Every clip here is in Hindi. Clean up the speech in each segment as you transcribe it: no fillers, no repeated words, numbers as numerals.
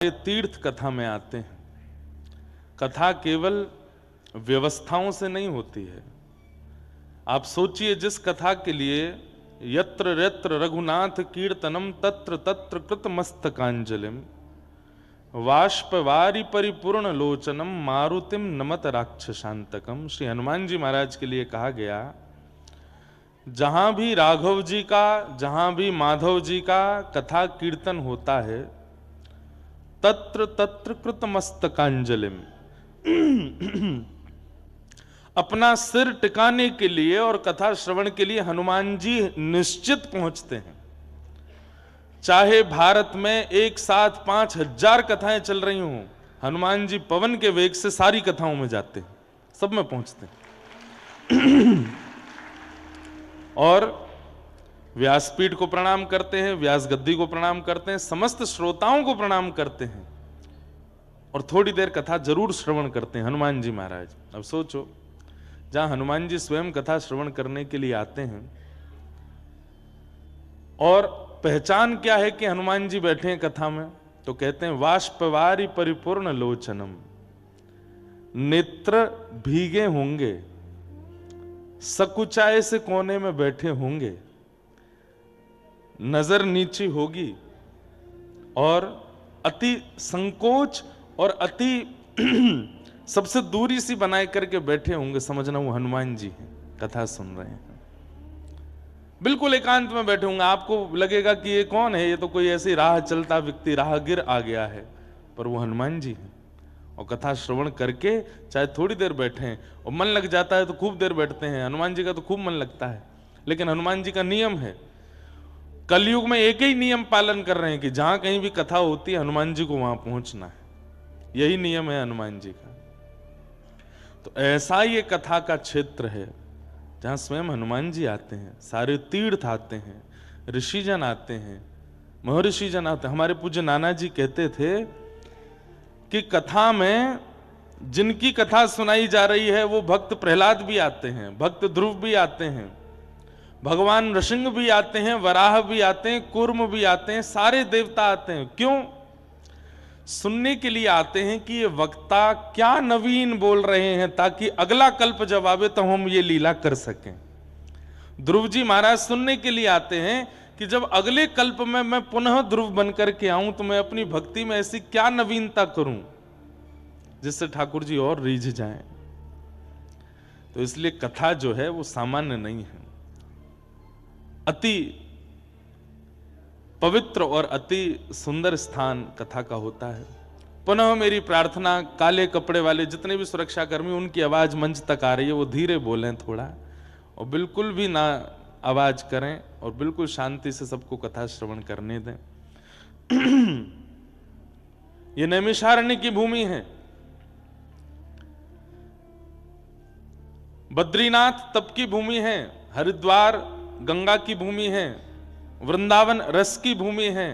ये तीर्थ कथा में आते हैं। कथा केवल व्यवस्थाओं से नहीं होती है। आप सोचिए, जिस कथा के लिए यत्र यत्र रघुनाथ कीर्तनम तत्र तत्र कृत मस्तकांजलिम वाष्पवारी परिपूर्ण लोचनम मारुतिम नमत राक्षसांतकम। श्री हनुमान जी महाराज के लिए कहा गया, जहां भी राघव जी का, जहां भी माधव जी का कथा कीर्तन होता है, तत्र तत्र कृत मस्तकांजलिम, अपना सिर टिकाने के लिए और कथा श्रवण के लिए हनुमान जी निश्चित पहुंचते हैं। चाहे भारत में एक साथ 5000 कथाएं चल रही हों, हनुमान जी पवन के वेग से सारी कथाओं में जाते हैं, सब में पहुंचते हैं। और व्यासपीठ को प्रणाम करते हैं, व्यास गद्दी को प्रणाम करते हैं, समस्त श्रोताओं को प्रणाम करते हैं और थोड़ी देर कथा जरूर श्रवण करते हैं हनुमान जी महाराज। अब सोचो, जहां हनुमान जी स्वयं कथा श्रवण करने के लिए आते हैं और पहचान क्या है कि हनुमान जी बैठे हैं कथा में, तो कहते हैं वाष्पवारी परिपूर्ण लोचनम, नेत्र भीगे होंगे, सकुचाए से कोने में बैठे होंगे, नजर नीची होगी और अति संकोच और अति सबसे दूरी सी बनाए करके बैठे होंगे। समझना वो हनुमान जी हैं, कथा सुन रहे हैं, बिल्कुल एकांत में बैठे होंगे। आपको लगेगा कि ये कौन है, ये तो कोई ऐसी राह चलता व्यक्ति, राहगीर आ गया है, पर वो हनुमान जी हैं। और कथा श्रवण करके चाहे थोड़ी देर बैठे हैं, और मन लग जाता है तो खूब देर बैठते हैं। हनुमान जी का तो खूब मन लगता है, लेकिन हनुमान जी का नियम है, कलयुग में एक ही नियम पालन कर रहे हैं कि जहां कहीं भी कथा होती है हनुमान जी को वहां पहुंचना है। यही नियम है हनुमान जी का। तो ऐसा ही एक कथा का क्षेत्र है जहां स्वयं हनुमान जी आते हैं, सारे तीर्थ आते हैं, ऋषिजन आते हैं, महर्षिजन आते हैं। हमारे पूज्य नाना जी कहते थे कि कथा में जिनकी कथा सुनाई जा रही है वो भक्त प्रहलाद भी आते हैं, भक्त ध्रुव भी आते हैं, भगवान नृसिंह भी आते हैं, वराह भी आते हैं, कूर्म भी आते हैं, सारे देवता आते हैं। क्यों? सुनने के लिए आते हैं कि ये वक्ता क्या नवीन बोल रहे हैं, ताकि अगला कल्प जब आवे तो हम ये लीला कर सकें। ध्रुव जी महाराज सुनने के लिए आते हैं कि जब अगले कल्प में मैं पुनः ध्रुव बनकर के आऊं तो मैं अपनी भक्ति में ऐसी क्या नवीनता करूं जिससे ठाकुर जी और रीझ जाएं। तो इसलिए कथा जो है वो सामान्य नहीं है, अति पवित्र और अति सुंदर स्थान कथा का होता है। पुनः मेरी प्रार्थना, काले कपड़े वाले जितने भी सुरक्षा कर्मी, उनकी आवाज मंच तक आ रही है, वो धीरे बोलें थोड़ा, और बिल्कुल भी ना आवाज करें, और बिल्कुल शांति से सबको कथा श्रवण करने दें। ये नैमिषारण्य की भूमि है, बद्रीनाथ तप की भूमि है, हरिद्वार गंगा की भूमि है, वृंदावन रस की भूमि है,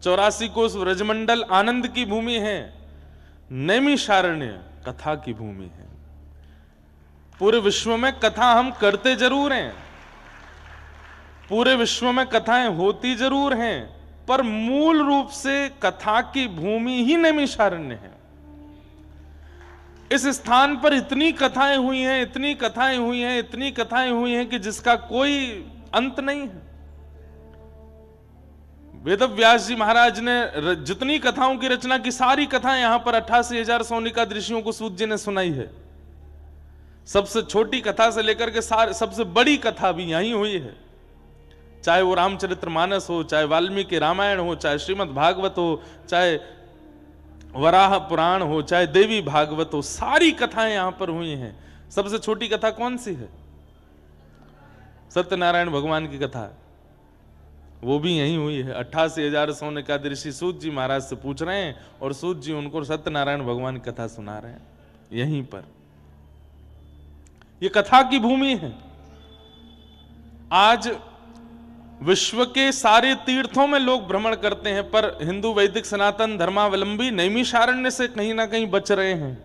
84 कोस व्रजमंडल आनंद की भूमि है, नैमिषारण्य कथा की भूमि है। पूरे विश्व में कथा हम करते जरूर हैं, पूरे विश्व में कथाएं होती जरूर हैं, पर मूल रूप से कथा की भूमि ही नैमिषारण्य है। इस स्थान पर इतनी कथाएं हुई हैं, इतनी कथाएं हुई हैं, इतनी कथाएं हुई हैं कि जिसका कोई अंत नहीं है। वेदव्यास जी महाराज ने जितनी कथाओं की रचना की, सारी कथाएं यहां पर 88,000 सोनिका ऋषियों को सूत जी ने सुनाई है। सबसे छोटी कथा से लेकर के सबसे बड़ी कथा भी यहीं हुई है, चाहे वो रामचरितमानस हो, चाहे वाल्मीकि रामायण हो, चाहे श्रीमद् भागवत हो, चाहे वराह पुराण हो, चाहे देवी भागवत हो, सारी कथाएं यहां पर हुई हैं। सबसे छोटी कथा कौन सी है? सत्यनारायण भगवान की कथा, वो भी यहीं हुई है। 88,000 सोनिका ऋषि सूत जी महाराज से पूछ रहे हैं और सूत जी उनको सत्यनारायण भगवान की कथा सुना रहे हैं यहीं पर। ये कथा की भूमि है। आज विश्व के सारे तीर्थों में लोग भ्रमण करते हैं, पर हिंदू वैदिक सनातन धर्मावलंबी नैमिषारण्य से कहीं ना कहीं बच रहे हैं।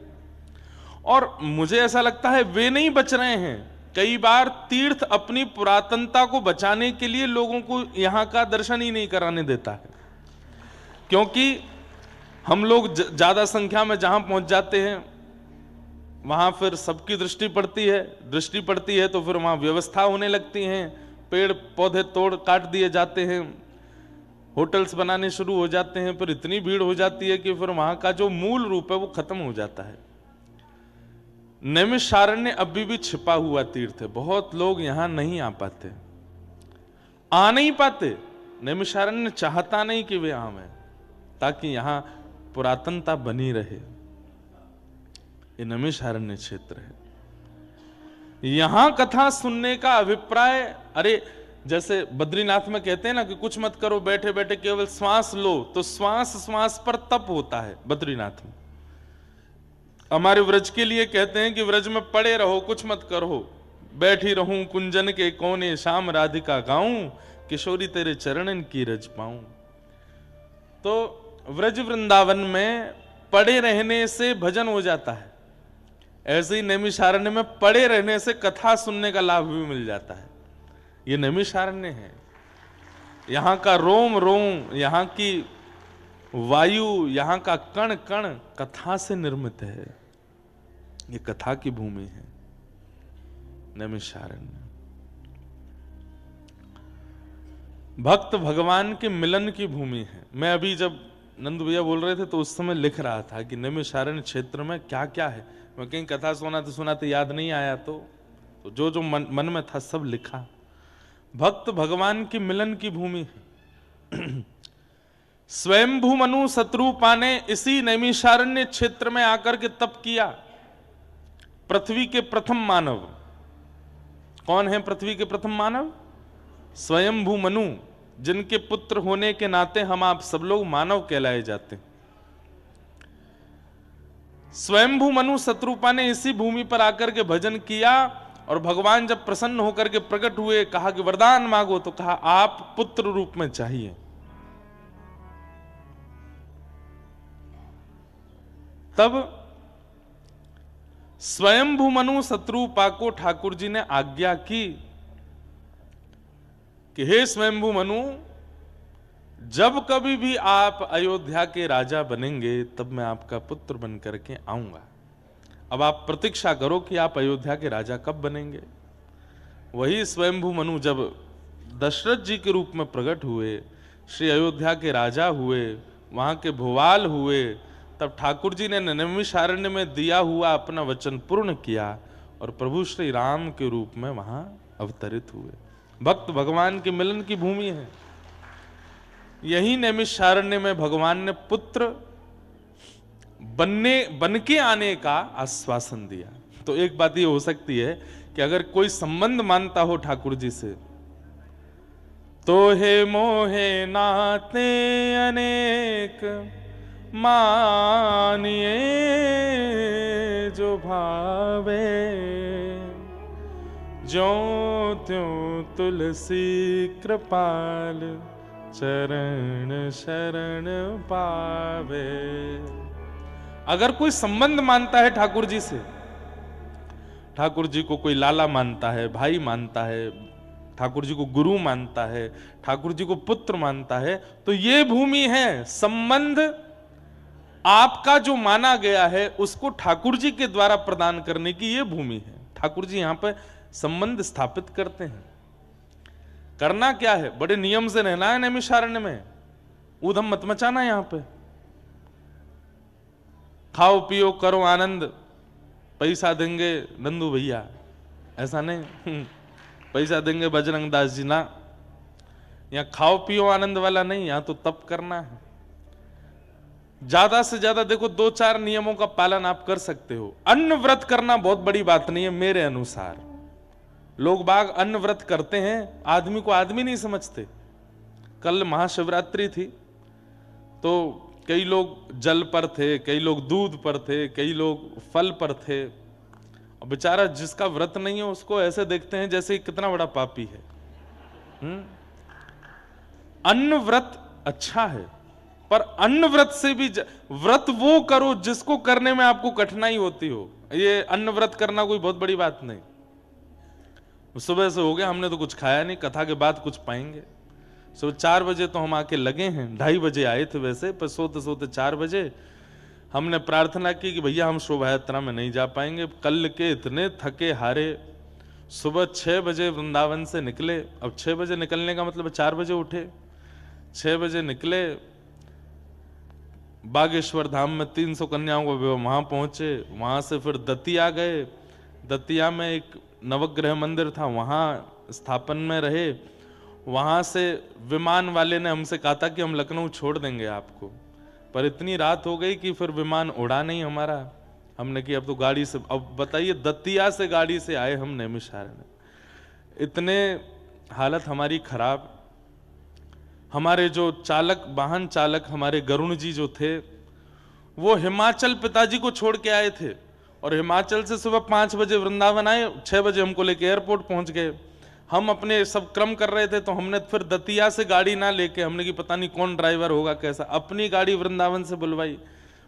और मुझे ऐसा लगता है वे नहीं बच रहे हैं, कई बार तीर्थ अपनी पुरातनता को बचाने के लिए लोगों को यहां का दर्शन ही नहीं कराने देता है। क्योंकि हम लोग ज्यादा संख्या में जहां पहुंच जाते हैं वहां फिर सबकी दृष्टि पड़ती है तो फिर वहां व्यवस्था होने लगती हैं, पेड़ पौधे तोड़ काट दिए जाते हैं, होटल्स बनाने शुरू हो जाते हैं, फिर इतनी भीड़ हो जाती है कि फिर वहां का जो मूल रूप है वो खत्म हो जाता है। नैमिषारण्य अभी भी छिपा हुआ तीर्थ है, बहुत लोग यहां नहीं आ पाते, आ नहीं पाते। नैमिषारण्य चाहता नहीं कि वे आवें, ताकि यहां पुरातनता बनी रहे। ये नैमिषारण्य क्षेत्र है, यहां कथा सुनने का अभिप्राय, अरे जैसे बद्रीनाथ में कहते हैं ना कि कुछ मत करो, बैठे बैठे केवल श्वास लो, तो श्वास श्वास पर तप होता है बद्रीनाथ में। हमारे व्रज के लिए कहते हैं कि व्रज में पड़े रहो, कुछ मत करो, बैठी रहूं कुंजन के कोने, शाम राधिका गाऊं, किशोरी तेरे चरणन की रज पाऊं। तो व्रज वृंदावन में पड़े रहने से भजन हो जाता है, ऐसे ही नैमिषारण्य में पड़े रहने से कथा सुनने का लाभ भी मिल जाता है। ये नैमिषारण्य है, यहां का रोम रोम, यहां की वायु, यहां का कण कण कथा से निर्मित है। ये कथा की भूमि है नैमिषारण्य। भक्त भगवान के मिलन की भूमि है। मैं अभी जब नंद भैया बोल रहे थे तो उस समय लिख रहा था कि नैमिषारण्य क्षेत्र में क्या क्या है। मैं कहीं कथा सुनाते याद नहीं आया, तो जो जो मन में था सब लिखा। भक्त भगवान की मिलन की भूमि है। स्वयंभू मनु शत्रुपा ने इसी नैमिषारण्य क्षेत्र में आकर के तप किया। पृथ्वी के प्रथम मानव कौन है? पृथ्वी के प्रथम मानव स्वयंभू मनु, जिनके पुत्र होने के नाते हम आप सब लोग मानव कहलाए जाते हैं। स्वयंभू मनु शत्रुपा ने इसी भूमि पर आकर के भजन किया, और भगवान जब प्रसन्न होकर के प्रकट हुए, कहा कि वरदान मांगो, तो कहा आप पुत्र रूप में चाहिए। तब स्वयंभू मनु शत्रुपा को ठाकुर जी ने आज्ञा की कि हे स्वयंभू मनु, जब कभी भी आप अयोध्या के राजा बनेंगे तब मैं आपका पुत्र बन करके आऊंगा। अब आप प्रतीक्षा करो कि आप अयोध्या के राजा कब बनेंगे। वही स्वयंभू मनु जब दशरथ जी के रूप में प्रकट हुए, श्री अयोध्या के राजा हुए, वहां के भुवाल हुए, तब ठाकुर जी ने नैमिषारण्य में दिया हुआ अपना वचन पूर्ण किया और प्रभु श्री राम के रूप में वहां अवतरित हुए। भक्त भगवान के मिलन की भूमि है। यही नैमिषारण्य में भगवान ने पुत्र बन के आने का आश्वासन दिया। तो एक बात ये हो सकती है कि अगर कोई संबंध मानता हो ठाकुर जी से, तो हे मोहे नाते अनेक मानिए जो भावे, जो त्यों तुलसी कृपाल चरण शरण पावे। अगर कोई संबंध मानता है ठाकुर जी से, ठाकुर जी को कोई लाला मानता है, भाई मानता है, ठाकुर जी को गुरु मानता है, ठाकुर जी को पुत्र मानता है, तो ये भूमि है संबंध आपका जो माना गया है उसको ठाकुर जी के द्वारा प्रदान करने की ये भूमि है। ठाकुर जी यहां पर संबंध स्थापित करते हैं। करना क्या है? बड़े नियम से रहना है नैमिषारण्य में, ऊधम मत मचाना। यहां पे खाओ पियो करो आनंद, पैसा देंगे नंदू भैया, ऐसा नहीं पैसा देंगे बजरंग दास जी ना। यहां खाओ पियो आनंद वाला नहीं, यहां तो तप करना है। ज्यादा से ज्यादा देखो 2-4 नियमों का पालन आप कर सकते हो। अन्न व्रत करना बहुत बड़ी बात नहीं है मेरे अनुसार। लोग बाग अन्न व्रत करते हैं, आदमी को आदमी नहीं समझते। कल महाशिवरात्रि थी तो कई लोग जल पर थे, कई लोग दूध पर थे, कई लोग फल पर थे, और बेचारा जिसका व्रत नहीं है उसको ऐसे देखते हैं जैसे कितना बड़ा पापी है। अन्न व्रत अच्छा है, पर अन्न व्रत से भी व्रत वो करो जिसको करने में आपको कठिनाई होती हो। ये अन्न व्रत करना कोई बहुत बड़ी बात नहीं। सुबह से हो गया हमने तो कुछ खाया नहीं, कथा के बाद कुछ पाएंगे। सुबह 4 बजे तो हम आके लगे हैं, 2:30 बजे आए थे वैसे, पर सोते सोते 4 बजे हमने प्रार्थना की कि भैया हम शोभा यात्रा में नहीं जा पाएंगे, कल के इतने थके हारे। सुबह 6 बजे वृंदावन से निकले। अब 6 बजे निकलने का मतलब 4 बजे उठे, 6 बजे निकले, बागेश्वर धाम में 300 कन्याओं को वहां पहुंचे, वहां से फिर दतिया गए, दतिया में एक नवग्रह मंदिर था, वहां स्थापन में रहे। वहां से विमान वाले ने हमसे कहा था कि हम लखनऊ छोड़ देंगे आपको, पर इतनी रात हो गई कि फिर विमान उड़ा नहीं हमारा। हमने कि अब तो गाड़ी से, अब बताइए दतिया से गाड़ी से आए हम नैमिषारण्य, इतने हालत हमारी खराब। हमारे जो चालक, वाहन चालक हमारे गरुण जी जो थे, वो हिमाचल पिताजी को छोड़ के आए थे और हिमाचल से सुबह 5 बजे वृंदावन आए, 6 बजे हमको लेके एयरपोर्ट पहुंच गए। हम अपने सब क्रम कर रहे थे, तो हमने फिर दतिया से गाड़ी ना लेके, हमने कि पता नहीं कौन ड्राइवर होगा कैसा, अपनी गाड़ी वृंदावन से बुलवाई।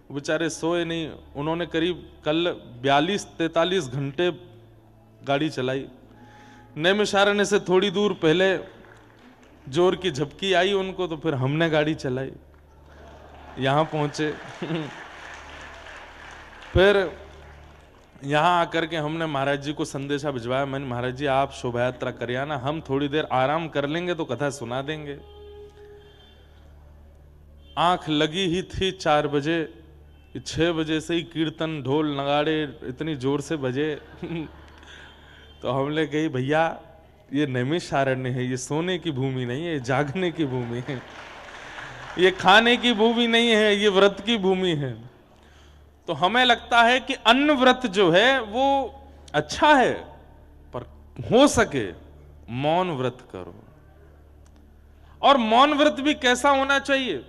बेचारे सोए नहीं, उन्होंने करीब कल 42-43 घंटे गाड़ी चलाई। नैमिषारण्य से थोड़ी दूर पहले जोर की झपकी आई उनको, तो फिर हमने गाड़ी चलाई, यहां पहुंचे। फिर यहां आकर के हमने महाराज जी को संदेशा भिजवाया, मैंने महाराज जी आप शोभा यात्रा कर आना, हम थोड़ी देर आराम कर लेंगे तो कथा सुना देंगे। आंख लगी ही थी 4 बजे, 6 बजे से ही कीर्तन ढोल नगाड़े इतनी जोर से बजे। तो हमने कही भैया ये नैमिषारण्य है, ये सोने की भूमि नहीं है, ये जागने की भूमि है, ये खाने की भूमि नहीं है, ये व्रत की भूमि है। तो हमें लगता है कि अन्न व्रत जो है वो अच्छा है, पर हो सके मौन व्रत करो। और मौन व्रत भी कैसा होना चाहिए?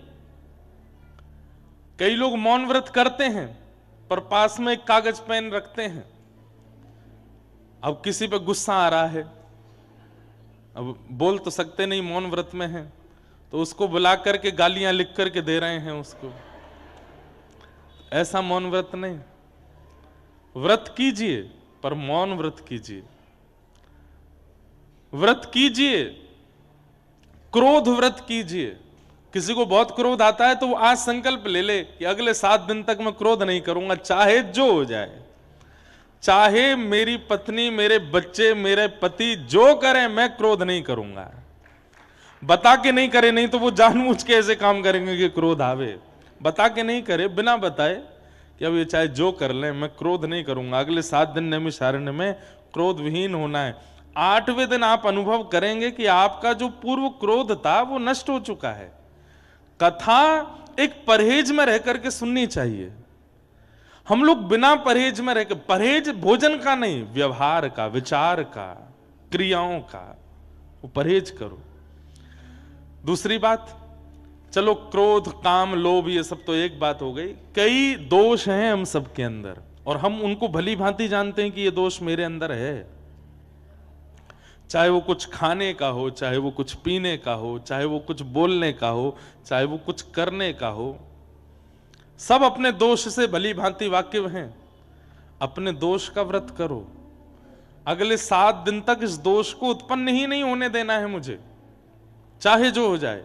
कई लोग मौन व्रत करते हैं पर पास में एक कागज पेन रखते हैं। अब किसी पे गुस्सा आ रहा है, अब बोल तो सकते नहीं, मौन व्रत में है, तो उसको बुला करके गालियां लिख करके दे रहे हैं उसको। ऐसा मौन व्रत नहीं। व्रत कीजिए पर मौन व्रत कीजिए। व्रत कीजिए, क्रोध व्रत कीजिए। किसी को बहुत क्रोध आता है तो वो आज संकल्प ले ले कि अगले 7 दिन तक मैं क्रोध नहीं करूंगा, चाहे जो हो जाए, चाहे मेरी पत्नी, मेरे बच्चे, मेरे पति जो करें, मैं क्रोध नहीं करूंगा। बता के नहीं करे, नहीं तो वो जानबूझ के ऐसे काम करेंगे कि क्रोध आवे। बता के नहीं करे, बिना बताए कि अब ये चाहे जो कर लें, मैं क्रोध नहीं करूंगा। अगले 7 दिन नैमिषारण्य में क्रोध विहीन होना है। 8वें दिन आप अनुभव करेंगे कि आपका जो पूर्व क्रोध था वो नष्ट हो चुका है। कथा एक परहेज में रह करके सुननी चाहिए। हम लोग बिना परहेज में रहकर, परहेज भोजन का नहीं, व्यवहार का, विचार का, क्रियाओं का, वो परहेज करो। दूसरी बात, चलो क्रोध, काम, लोभ ये सब तो एक बात हो गई। कई दोष हैं हम सबके अंदर और हम उनको भली भांति जानते हैं कि ये दोष मेरे अंदर है। चाहे वो कुछ खाने का हो, चाहे वो कुछ पीने का हो, चाहे वो कुछ बोलने का हो, चाहे वो कुछ करने का हो, सब अपने दोष से भली भांति वाकिफ हैं। अपने दोष का व्रत करो। अगले 7 दिन तक इस दोष को उत्पन्न ही नहीं होने देना है मुझे, चाहे जो हो जाए।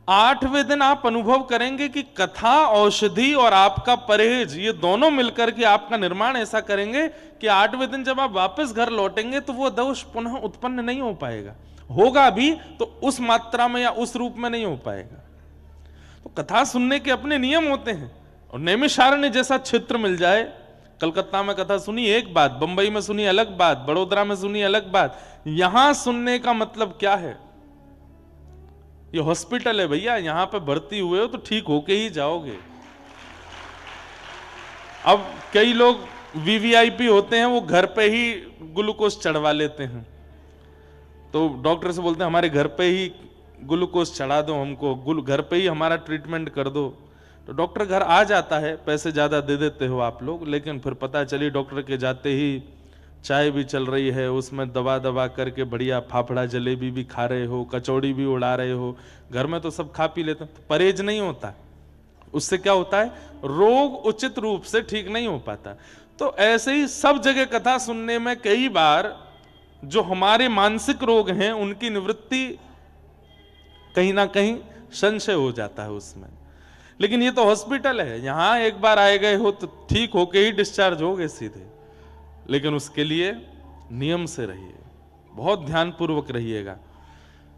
8वें दिन आप अनुभव करेंगे कि कथा, औषधि और आपका परहेज, ये दोनों मिलकर के आपका निर्माण ऐसा करेंगे कि 8वें दिन जब आप वापस घर लौटेंगे तो वो दोष पुनः उत्पन्न नहीं हो पाएगा। होगा भी तो उस मात्रा में या उस रूप में नहीं हो पाएगा। तो कथा सुनने के अपने नियम होते हैं। और नैमिषारण्य जैसा क्षेत्र मिल जाए, कलकत्ता में कथा सुनी एक बात, बंबई में सुनी अलग बात, बड़ोदरा में सुनी अलग बात, यहां सुनने का मतलब क्या है? ये हॉस्पिटल है भैया, यहां पे भर्ती हुए हो तो ठीक होके ही जाओगे। अब कई लोग वीवीआईपी होते हैं, वो घर पे ही ग्लूकोज चढ़वा लेते हैं, तो डॉक्टर से बोलते हैं हमारे घर पे ही ग्लूकोज चढ़ा दो, हमको घर पे ही हमारा ट्रीटमेंट कर दो। तो डॉक्टर घर आ जाता है, पैसे ज्यादा दे देते हो आप लोग, लेकिन फिर पता चली डॉक्टर के जाते ही चाय भी चल रही है, उसमें दबा दबा करके बढ़िया फाफड़ा जलेबी भी खा रहे हो, कचौड़ी भी उड़ा रहे हो। घर में तो सब खा पी लेते हैं, परहेज नहीं होता। उससे क्या होता है? रोग उचित रूप से ठीक नहीं हो पाता। तो ऐसे ही सब जगह कथा सुनने में कई बार जो हमारे मानसिक रोग हैं उनकी निवृत्ति कहीं ना कहीं संशय हो जाता है उसमें। लेकिन ये तो हॉस्पिटल है, यहां एक बार आए गए हो तो ठीक होके ही डिस्चार्ज हो गए सीधे। लेकिन उसके लिए नियम से रहिए, बहुत ध्यानपूर्वक रहिएगा।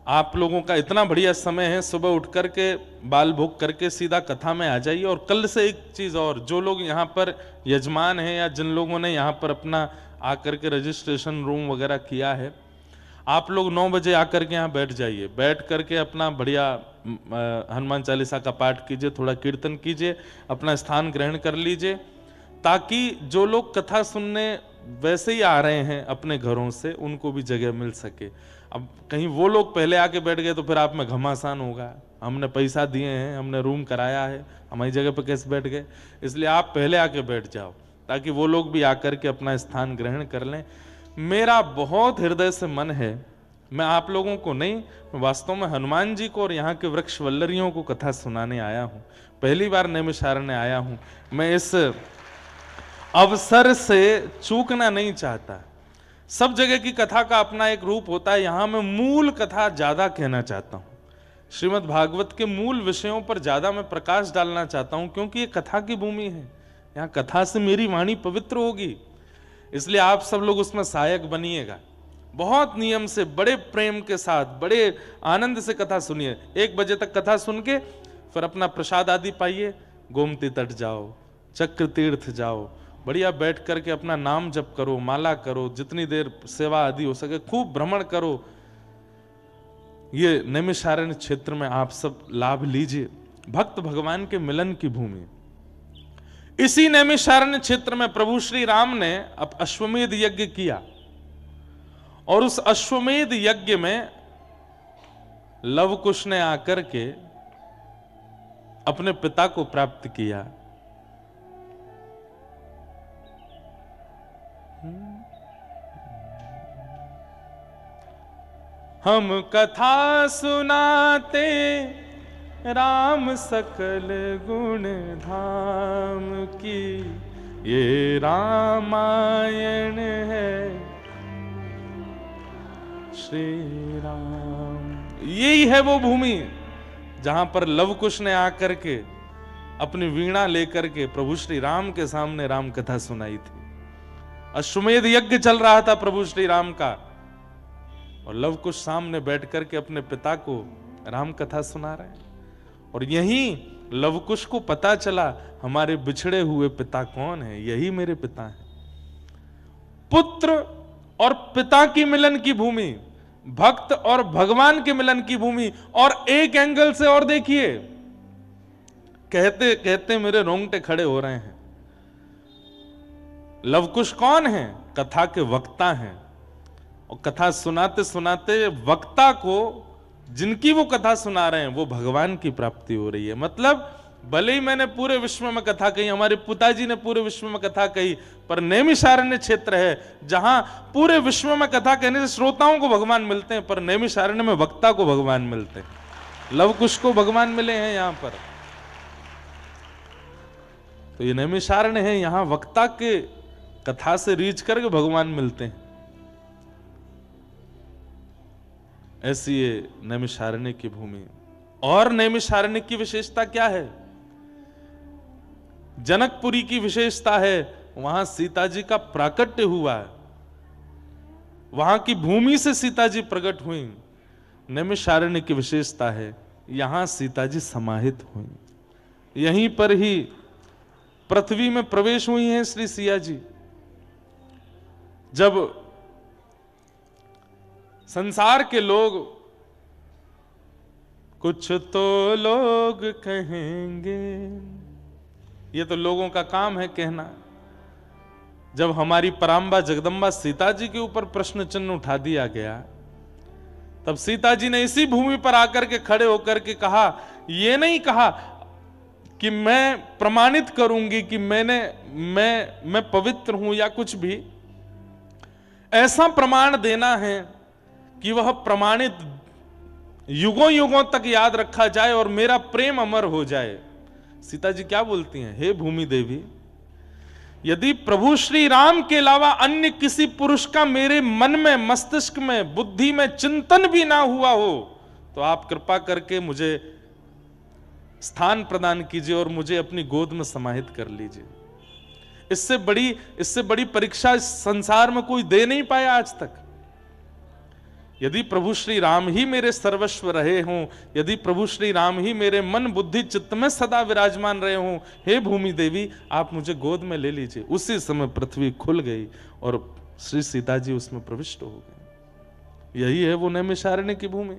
आप लोगों का इतना बढ़िया समय है, सुबह उठ करके बाल भोग करके सीधा कथा में आ जाइए। और कल से एक चीज और, जो लोग यहाँ पर यजमान हैं या जिन लोगों ने यहाँ पर अपना आकर के रजिस्ट्रेशन रूम वगैरह किया है, आप लोग 9 बजे आकर के यहाँ बैठ जाइए। बैठ करके अपना बढ़िया हनुमान चालीसा का पाठ कीजिए, थोड़ा कीर्तन कीजिए, अपना स्थान ग्रहण कर लीजिए, ताकि जो लोग कथा सुनने वैसे ही आ रहे हैं अपने घरों से, उनको भी जगह मिल सके। अब कहीं वो लोग पहले आके बैठ गए तो फिर आप में घमासान होगा, हमने पैसा दिए हैं, हमने रूम कराया है, हमारी जगह पर कैसे बैठ गए। इसलिए आप पहले आके बैठ जाओ, ताकि वो लोग भी आकर के अपना स्थान ग्रहण कर लें। मेरा बहुत हृदय से मन है, मैं आप लोगों को नहीं, वास्तव में हनुमान जी को और यहाँ के वृक्ष वल्लरियों को कथा सुनाने आया हूँ। पहली बार नैमिषारण्य आया हूँ, मैं इस अवसर से चूकना नहीं चाहता। सब जगह की कथा का अपना एक रूप होता है, यहां मैं मूल कथा ज्यादा कहना चाहता हूं। श्रीमद् भागवत के मूल विषयों पर ज्यादा मैं प्रकाश डालना चाहता हूं, क्योंकि ये कथा की भूमि है, यहां कथा से मेरी वाणी पवित्र होगी। इसलिए आप सब लोग उसमें सहायक बनिएगा, बहुत नियम से, बड़े प्रेम के साथ, बड़े आनंद से कथा सुनिए। 1 बजे तक कथा सुन के फिर अपना प्रसाद आदि पाइए, गोमती तट जाओ, चक्र तीर्थ जाओ, बढ़िया बैठ करके अपना नाम जप करो, माला करो, जितनी देर सेवा आदि हो सके खूब भ्रमण करो। ये नैमिषारण्य क्षेत्र में आप सब लाभ लीजिए, भक्त भगवान के मिलन की भूमि। इसी नैमिषारण्य क्षेत्र में प्रभु श्री राम ने अब अश्वमेध यज्ञ किया, और उस अश्वमेध यज्ञ में लवकुश ने आकर के अपने पिता को प्राप्त किया। हम कथा सुनाते राम सकल गुण धाम की, ये रामायण है श्री राम। यही है वो भूमि जहां पर लवकुश ने आकर के अपनी वीणा लेकर के प्रभु श्री राम के सामने राम कथा सुनाई थी। अश्वमेध यज्ञ चल रहा था प्रभु श्री राम का, और लवकुश सामने बैठ करके अपने पिता को राम कथा सुना रहे हैं। और यही लवकुश को पता चला हमारे बिछड़े हुए पिता कौन है, यही मेरे पिता हैं। पुत्र और पिता की मिलन की भूमि, भक्त और भगवान के मिलन की भूमि। और एक एंगल से और देखिए, कहते कहते मेरे रोंगटे खड़े हो रहे हैं। लवकुश कौन है? कथा के वक्ता हैं, और कथा सुनाते सुनाते वक्ता को, जिनकी वो कथा सुना रहे हैं, वो भगवान की प्राप्ति हो रही है। मतलब भले ही मैंने पूरे विश्व में कथा कही, हमारे पिताजी ने पूरे विश्व में कथा कही, पर नैमिषारण्य क्षेत्र है जहां पूरे विश्व में कथा कहने से श्रोताओं को भगवान मिलते हैं, पर नैमिषारण्य में वक्ता को भगवान मिलते हैं। लवकुश को भगवान मिले हैं यहां पर। तो ये नैमिषारण्य है, यहां वक्ता के कथा से रीच करके भगवान मिलते हैं। ऐसी ये नैमिषारण्य की भूमि। और नैमिषारण्य की विशेषता क्या है? जनकपुरी की विशेषता है, वहां सीता जी का प्राकट्य हुआ है, वहां की भूमि से सीता जी प्रकट हुई। नैमिषारण्य की विशेषता है, यहां सीता जी समाहित हुई, यहीं पर ही पृथ्वी में प्रवेश हुई हैं श्री सिया जी। जब संसार के लोग, कुछ तो लोग कहेंगे, ये तो लोगों का काम है कहना, जब हमारी पराम्बा जगदम्बा सीता जी के ऊपर प्रश्न चिन्ह उठा दिया गया, तब सीता जी ने इसी भूमि पर आकर के खड़े होकर के कहा, ये नहीं कहा कि मैं प्रमाणित करूंगी कि मैं पवित्र हूं या कुछ भी, ऐसा प्रमाण देना है कि वह प्रमाणित युगों युगों तक याद रखा जाए और मेरा प्रेम अमर हो जाए। सीता जी क्या बोलती हैं? हे भूमि देवी, यदि प्रभु श्री राम के अलावा अन्य किसी पुरुष का मेरे मन में, मस्तिष्क में, बुद्धि में चिंतन भी ना हुआ हो, तो आप कृपा करके मुझे स्थान प्रदान कीजिए और मुझे अपनी गोद में समाहित कर लीजिए। इससे बड़ी परीक्षा इस संसार में कोई दे नहीं पाया आज तक। यदि प्रभु श्री राम ही मेरे सर्वस्व रहे हों, यदि प्रभु श्री राम ही मेरे मन बुद्धि चित्त में सदा विराजमान रहे हों, हे भूमि देवी आप मुझे गोद में ले लीजिए। उसी समय पृथ्वी खुल गई और श्री सीता जी उसमें प्रविष्ट हो गए। यही है वो नैमिषारण्य की भूमि।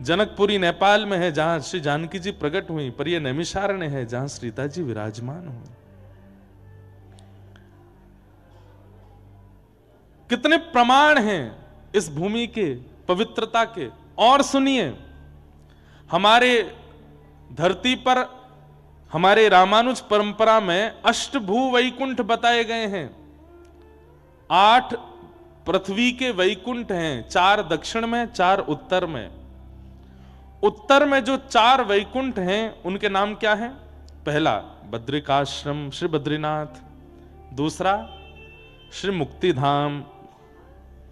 जनकपुरी नेपाल में है जहां श्री जानकी जी प्रकट हुई, पर यह नैमिषारण्य है जहां सीता जी विराजमान हुई। कितने प्रमाण हैं इस भूमि के पवित्रता के। और सुनिए, हमारे धरती पर हमारे रामानुज परंपरा में अष्टभू वैकुंठ बताए गए हैं। 8 पृथ्वी के वैकुंठ हैं, 4 दक्षिण में, 4 उत्तर में। उत्तर में जो 4 वैकुंठ हैं उनके नाम क्या हैं? पहला बद्रिकाश्रम श्री बद्रीनाथ, दूसरा श्री मुक्तिधाम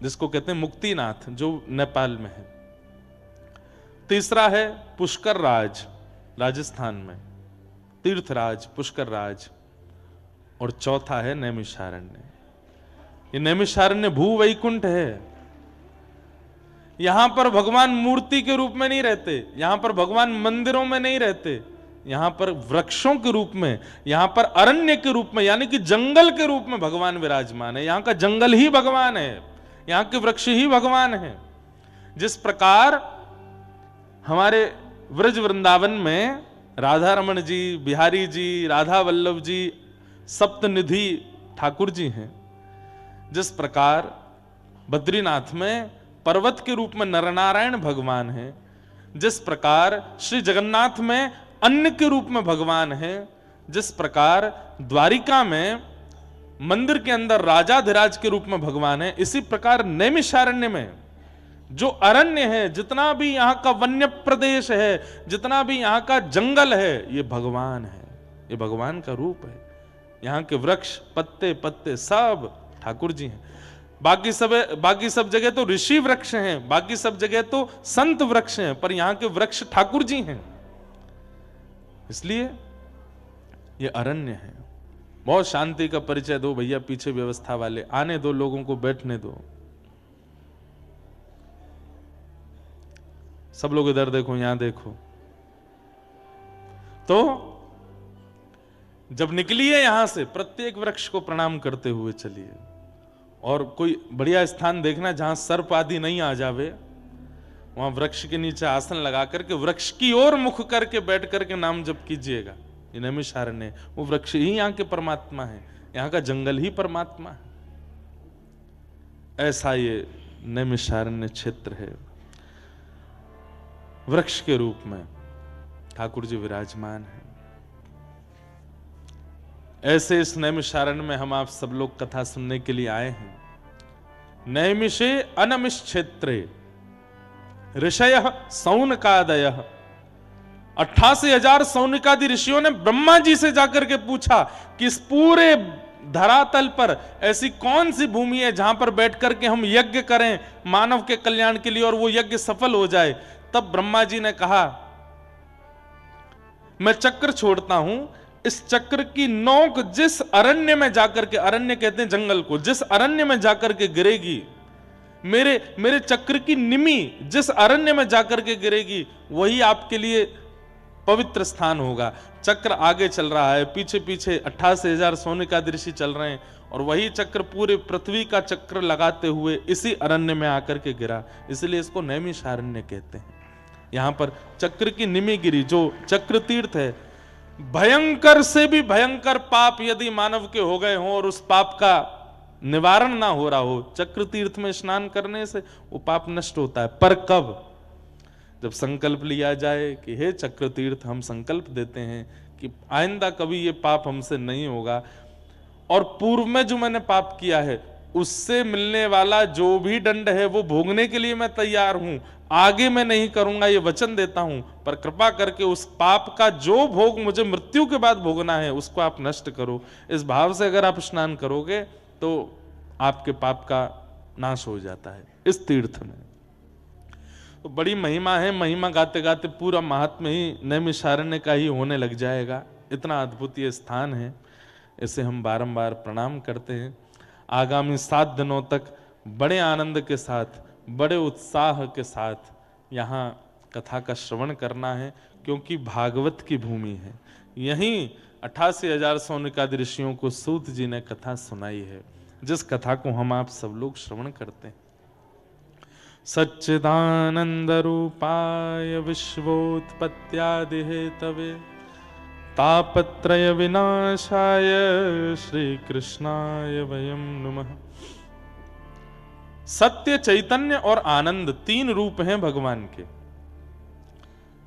जिसको कहते हैं मुक्तिनाथ जो नेपाल में है, तीसरा है पुष्कर राज राजस्थान में, तीर्थराज पुष्कर राज, और चौथा है नैमिषारण्य। ये नैमिषारण्य भू वैकुंठ है। यहां पर भगवान मूर्ति के रूप में नहीं रहते, यहां पर भगवान मंदिरों में नहीं रहते, यहां पर वृक्षों के रूप में, यहां पर अरण्य के रूप में यानी कि जंगल के रूप में भगवान विराजमान है। यहां का जंगल ही भगवान है, यहां के वृक्ष ही भगवान है। जिस प्रकार हमारे व्रज वृंदावन में राधा रमण जी, बिहारी जी, राधा वल्लभ जी, सप्तनिधि ठाकुर जी हैं, जिस प्रकार बद्रीनाथ में पर्वत के रूप में नरनारायण भगवान हैं, जिस प्रकार श्री जगन्नाथ में अन्न के रूप में भगवान हैं, जिस प्रकार द्वारिका में मंदिर के अंदर राजाधिराज के रूप में भगवान है, इसी प्रकार नैमिषारण्य में जो अरण्य है, जितना भी यहाँ का वन्य प्रदेश है, जितना भी यहाँ का जंगल है, ये भगवान है, ये भगवान का रूप है। यहाँ के वृक्ष पत्ते पत्ते सब ठाकुर जी हैं। बाकी सब जगह तो ऋषि वृक्ष हैं, बाकी सब जगह तो संत वृक्ष हैं, पर यहाँ के वृक्ष ठाकुर जी हैं, इसलिए ये अरण्य है। बहुत शांति का परिचय दो भैया, पीछे व्यवस्था वाले आने दो, लोगों को बैठने दो। सब लोग इधर देखो, यहां देखो। तो जब निकलिए यहां से, प्रत्येक वृक्ष को प्रणाम करते हुए चलिए, और कोई बढ़िया स्थान देखना जहां सर्प आदि नहीं आ जावे, वहां वृक्ष के नीचे आसन लगा करके वृक्ष की ओर मुख करके बैठ करके नाम जप कीजिएगा। ये नैमिषारण्य, वो वृक्ष ही यहाँ के परमात्मा है, यहाँ का जंगल ही परमात्मा है। ऐसा ये नैमिषारण्य क्षेत्र है। वृक्ष के रूप में ठाकुर जी विराजमान है। ऐसे इस नैमिषारण्य में हम आप सब लोग कथा सुनने के लिए आए हैं। नैमिषे अनमिष क्षेत्रे ऋषयः सौनकादयः, 88,000 सौनिकादि ऋषियों ने ब्रह्मा जी से जाकर के पूछा कि इस पूरे धरातल पर ऐसी कौन सी भूमि है जहां पर बैठ करके हम यज्ञ करें मानव के कल्याण के लिए और वो यज्ञ सफल हो जाए। तब ब्रह्मा जी ने कहा, मैं चक्र छोड़ता हूं, इस चक्र की नोक जिस अरण्य में जाकर के, अरण्य कहते हैं जंगल को, जिस अरण्य में जाकर के गिरेगी, मेरे चक्र की निमी जिस अरण्य में जाकर के गिरेगी, वही आपके लिए पवित्र स्थान होगा। चक्र आगे चल रहा है, पीछे पीछे 88,000 सोनिकादि ऋषि चल रहे हैं, और वही चक्र पूरे पृथ्वी का चक्र लगाते हुए इसी अरण्य में आकर के गिरा, इसलिए इसको नैमिषारण्य कहते हैं। यहां पर चक्र की निमी गिरी, जो चक्र तीर्थ है। भयंकर से भी भयंकर पाप यदि मानव के हो गए हों और उस पाप का निवारण ना हो रहा हो, चक्र तीर्थ में स्नान करने से वो पाप नष्ट होता है। पर कब? जब संकल्प लिया जाए कि हे चक्र तीर्थ, हम संकल्प देते हैं कि आइंदा कभी ये पाप हमसे नहीं होगा, और पूर्व में जो मैंने पाप किया है उससे मिलने वाला जो भी दंड है वो भोगने के लिए मैं तैयार हूं, आगे मैं नहीं करूंगा, ये वचन देता हूं, पर कृपा करके उस पाप का जो भोग मुझे मृत्यु के बाद भोगना है उसको आप नष्ट करो। इस भाव से अगर आप स्नान करोगे तो आपके पाप का नाश हो जाता है इस तीर्थ में। तो बड़ी महिमा है, महिमा गाते गाते पूरा महात्म्य ही नैमिषारण्य का ही होने लग जाएगा। इतना अद्भुत ये स्थान है, इसे हम बारंबार प्रणाम करते हैं। आगामी 7 दिनों तक बड़े आनंद के साथ, बड़े उत्साह के साथ यहाँ कथा का श्रवण करना है, क्योंकि भागवत की भूमि है। यहीं 88,000 सौनकादि ऋषियों को सूत जी ने कथा सुनाई है, जिस कथा को हम आप सब लोग श्रवण करते हैं। सच्चिदानंद रूपाय विश्वोत्पत्त्यादि हेतवे तापत्रय विनाशाय श्री कृष्णाय वयं नमः। सत्य, चैतन्य और आनंद 3 रूप हैं भगवान के।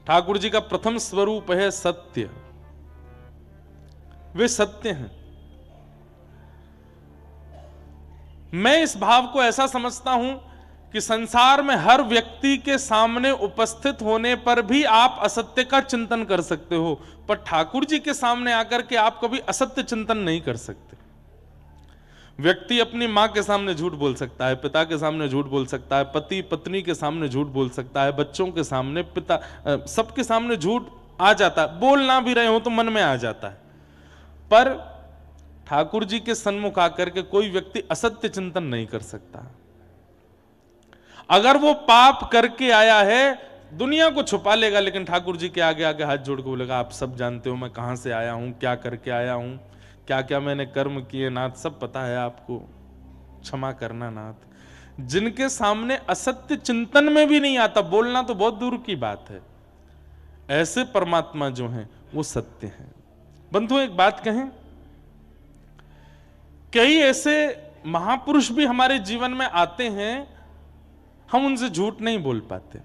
ठाकुर जी का प्रथम स्वरूप है सत्य, वे सत्य हैं। मैं इस भाव को ऐसा समझता हूं कि संसार में हर व्यक्ति के सामने उपस्थित होने पर भी आप असत्य का चिंतन कर सकते हो, पर ठाकुर जी के सामने आकर के आप कभी असत्य चिंतन नहीं कर सकते। व्यक्ति अपनी मां के सामने झूठ बोल सकता है, पिता के सामने झूठ बोल सकता है, पति पत्नी के सामने झूठ बोल सकता है, बच्चों के सामने, पिता, सबके सामने झूठ आ जाता है। बोल ना भी रहे हो तो मन में आ जाता है। पर ठाकुर जी के सन्मुख आकर के कोई व्यक्ति असत्य चिंतन नहीं कर सकता। अगर वो पाप करके आया है, दुनिया को छुपा लेगा, लेकिन ठाकुर जी के आगे आगे हाथ जोड़ के बोलेगा, आप सब जानते हो मैं कहां से आया हूं, क्या करके आया हूं, क्या क्या मैंने कर्म किए नाथ, सब पता है आपको, क्षमा करना नाथ। जिनके सामने असत्य चिंतन में भी नहीं आता, बोलना तो बहुत दूर की बात है, ऐसे परमात्मा जो हैं वो सत्य हैं। बंधु एक बात कहें, कई ऐसे महापुरुष भी हमारे जीवन में आते हैं, हम उनसे झूठ नहीं बोल पाते।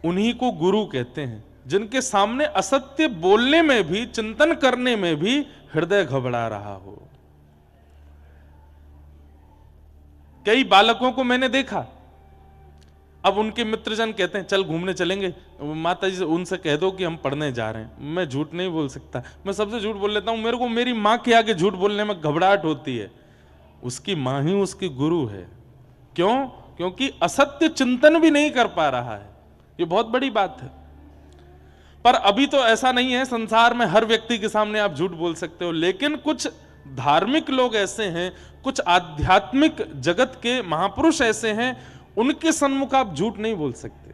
उन्हीं को गुरु कहते हैं, जिनके सामने असत्य बोलने में भी, चिंतन करने में भी हृदय घबरा रहा हो। कई बालकों को मैंने देखा, अब उनके मित्रजन कहते हैं चल घूमने चलेंगे, माता जी से उनसे कह दो कि हम पढ़ने जा रहे हैं। मैं झूठ नहीं बोल सकता, मैं सबसे झूठ बोल लेता हूं। मेरे को मेरी मां के आगे झूठ बोलने में घबराहट होती है। उसकी मां ही उसकी गुरु है। क्यों? क्योंकि असत्य चिंतन भी नहीं कर पा रहा है। ये बहुत बड़ी बात है। पर अभी तो ऐसा नहीं है, संसार में हर व्यक्ति के सामने आप झूठ बोल सकते हो, लेकिन कुछ धार्मिक लोग ऐसे हैं, कुछ आध्यात्मिक जगत के महापुरुष ऐसे हैं, उनके सन्मुख आप झूठ नहीं बोल सकते।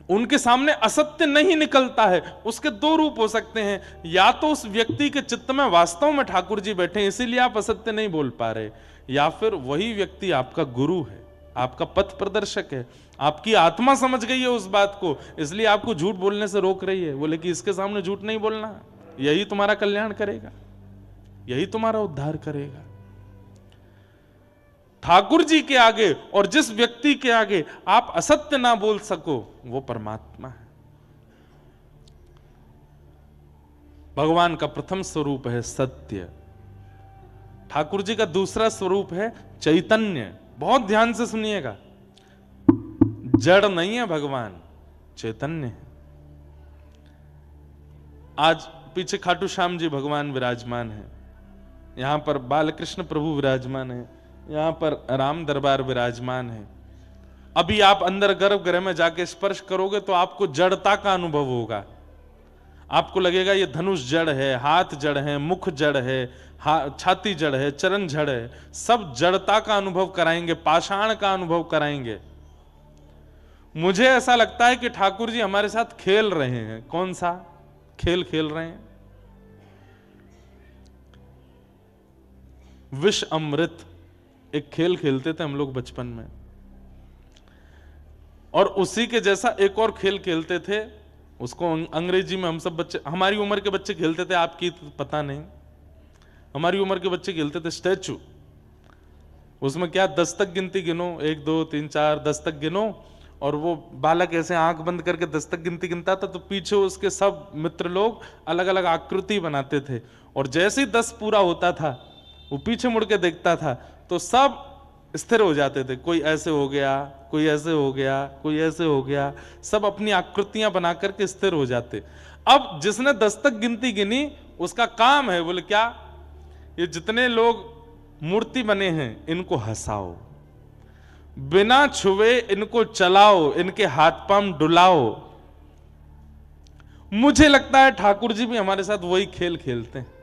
उनके सामने असत्य नहीं निकलता है। उसके 2 रूप हो सकते हैं, या तो उस व्यक्ति के चित्त में वास्तव में ठाकुर जी बैठे हैं इसीलिए आप असत्य नहीं बोल पा रहे, या फिर वही व्यक्ति आपका गुरु है, आपका पथ प्रदर्शक है, आपकी आत्मा समझ गई है उस बात को, इसलिए आपको झूठ बोलने से रोक रही है। बोले कि इसके सामने झूठ नहीं बोलना, यही तुम्हारा कल्याण करेगा, यही तुम्हारा उद्धार करेगा। ठाकुर जी के आगे और जिस व्यक्ति के आगे आप असत्य ना बोल सको, वो परमात्मा है। भगवान का प्रथम स्वरूप है सत्य। ठाकुर जी का दूसरा स्वरूप है चैतन्य। बहुत ध्यान से सुनिएगा, जड़ नहीं है भगवान, चैतन्य है। आज पीछे खाटू श्याम जी भगवान विराजमान है, यहां पर बालकृष्ण प्रभु विराजमान है, यहां पर राम दरबार विराजमान है। अभी आप अंदर गर्भगृह में जाके स्पर्श करोगे तो आपको जड़ता का अनुभव होगा। आपको लगेगा ये धनुष जड़ है, हाथ जड़ है, मुख जड़ है, छाती जड़ है, चरण जड़ है, सब जड़ता का अनुभव कराएंगे, पाषाण का अनुभव कराएंगे। मुझे ऐसा लगता है कि ठाकुर जी हमारे साथ खेल रहे हैं। कौन सा खेल खेल रहे हैं? विष अमृत एक खेल खेलते थे हम लोग बचपन में, और उसी के जैसा एक और खेल खेलते थे, उसको अंग्रेजी में हम सब बच्चे, हमारी उम्र के बच्चे खेलते थे, आपकी तो पता नहीं, हमारी उम्र के बच्चे खेलते थे स्टैचू। उसमें क्या 10 तक गिनती गिनो, 1 2 3 4 10 तक गिनो, और वो बालक ऐसे आंख बंद करके 10 तक गिनती गिनता था, तो पीछे उसके सब मित्र लोग अलग अलग आकृति बनाते थे, और जैसे ही 10 पूरा होता था वो पीछे मुड़ के देखता था तो सब स्थिर हो जाते थे। कोई ऐसे हो गया, कोई ऐसे हो गया, कोई ऐसे हो गया, सब अपनी आकृतियां बना करके स्थिर हो जाते। अब जिसने 10 तक गिनती गिनी उसका काम है, बोले क्या, ये जितने लोग मूर्ति बने हैं इनको हंसाओ। बिना छुए इनको चलाओ, इनके हाथ पांव डुलाओ। मुझे लगता है ठाकुर जी भी हमारे साथ वही खेल खेलते हैं।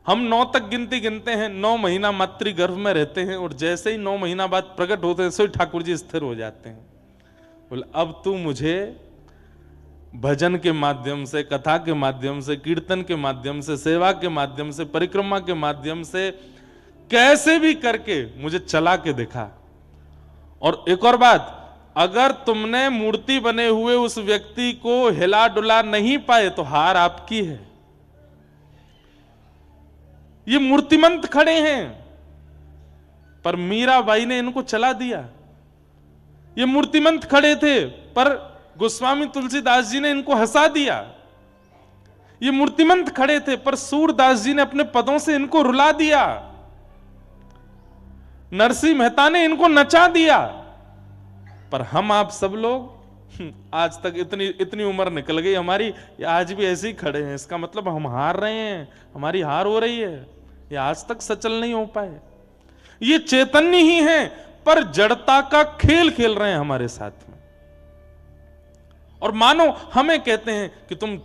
हम 9 तक गिनती गिनते हैं, 9 महीना मातृ गर्भ में रहते हैं, और जैसे ही 9 महीना बाद प्रकट होते हैं, सो ठाकुर जी स्थिर हो जाते हैं। बोले अब तू मुझे भजन के माध्यम से, कथा के माध्यम से, कीर्तन के माध्यम से, सेवा के माध्यम से, परिक्रमा के माध्यम से कैसे भी करके मुझे चला के दिखा। और एक और बात, अगर तुमने मूर्ति बने हुए उस व्यक्ति को हिला डुला नहीं पाए तो हार आपकी है। ये मूर्तिमंत खड़े हैं, पर मीराबाई ने इनको चला दिया। ये मूर्तिमंत खड़े थे, पर गोस्वामी तुलसीदास जी ने इनको हंसा दिया। ये मूर्तिमंत खड़े थे, पर सूरदास जी ने अपने पदों से इनको रुला दिया। नरसिंह मेहता ने इनको नचा दिया। पर हम आप सब लोग आज तक इतनी उम्र निकल गई हमारी, आज भी ऐसे ही खड़े हैं। इसका मतलब हम हार रहे हैं, हमारी हार हो रही है। ये आज तक सचल नहीं हो पाए। ये चैतन्य ही है, पर जड़ता का खेल खेल रहे हैं हमारे साथ में। और मानो हमें कहते हैं कि तुम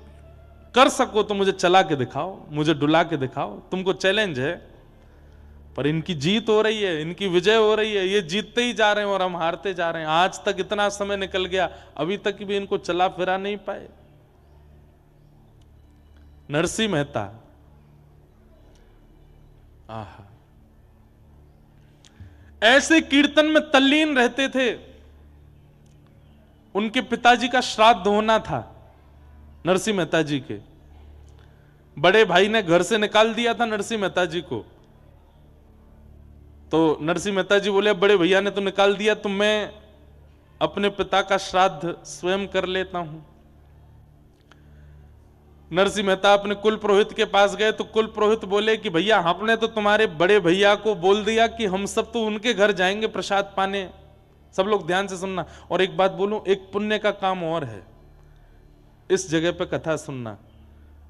कर सको तो मुझे चला के दिखाओ, मुझे डुला के दिखाओ, तुमको चैलेंज है। पर इनकी जीत हो रही है, इनकी विजय हो रही है। ये जीतते ही जा रहे हैं और हम हारते जा रहे हैं। आज तक इतना समय निकल गया, अभी तक भी इनको चला फिरा नहीं पाए। नरसिंह मेहता, आहा, ऐसे कीर्तन में तल्लीन रहते थे। उनके पिताजी का श्राद्ध होना था, नरसिंह मेहता जी के। बड़े भाई ने घर से निकाल दिया था नरसिंह मेहता जी को। तो नरसिंह मेहता जी बोले, बड़े भैया ने तो निकाल दिया, तो मैं अपने पिता का श्राद्ध स्वयं कर लेता हूं। नरसिंह मेहता अपने कुल पुरोहित के पास गए, तो कुल पुरोहित बोले कि भैया, आपने तो तुम्हारे बड़े भैया को बोल दिया कि हम सब तो उनके घर जाएंगे प्रसाद पाने। सब लोग ध्यान से सुनना। और एक बात बोलूं, एक पुण्य का काम और है, इस जगह पे कथा सुनना।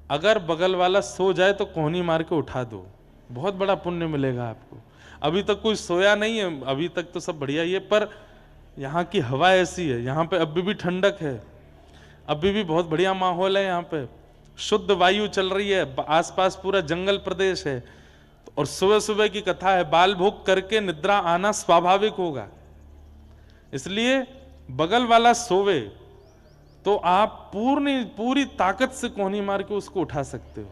अगर बगल वाला सो जाए तो कोहनी मार के उठा दो, बहुत बड़ा पुण्य मिलेगा आपको। अभी तक कोई सोया नहीं है, अभी तक तो सब बढ़िया ही है, पर यहाँ की हवा ऐसी है, यहाँ पे अभी भी ठंडक है, अभी भी बहुत बढ़िया माहौल है, यहाँ पे शुद्ध वायु चल रही है, आसपास पूरा जंगल प्रदेश है। और सुबह सुबह की कथा है, बाल भोग करके निद्रा आना स्वाभाविक होगा। इसलिए बगल वाला सोवे तो आप पूरी ताकत से कोहनी मार के उसको उठा सकते हो।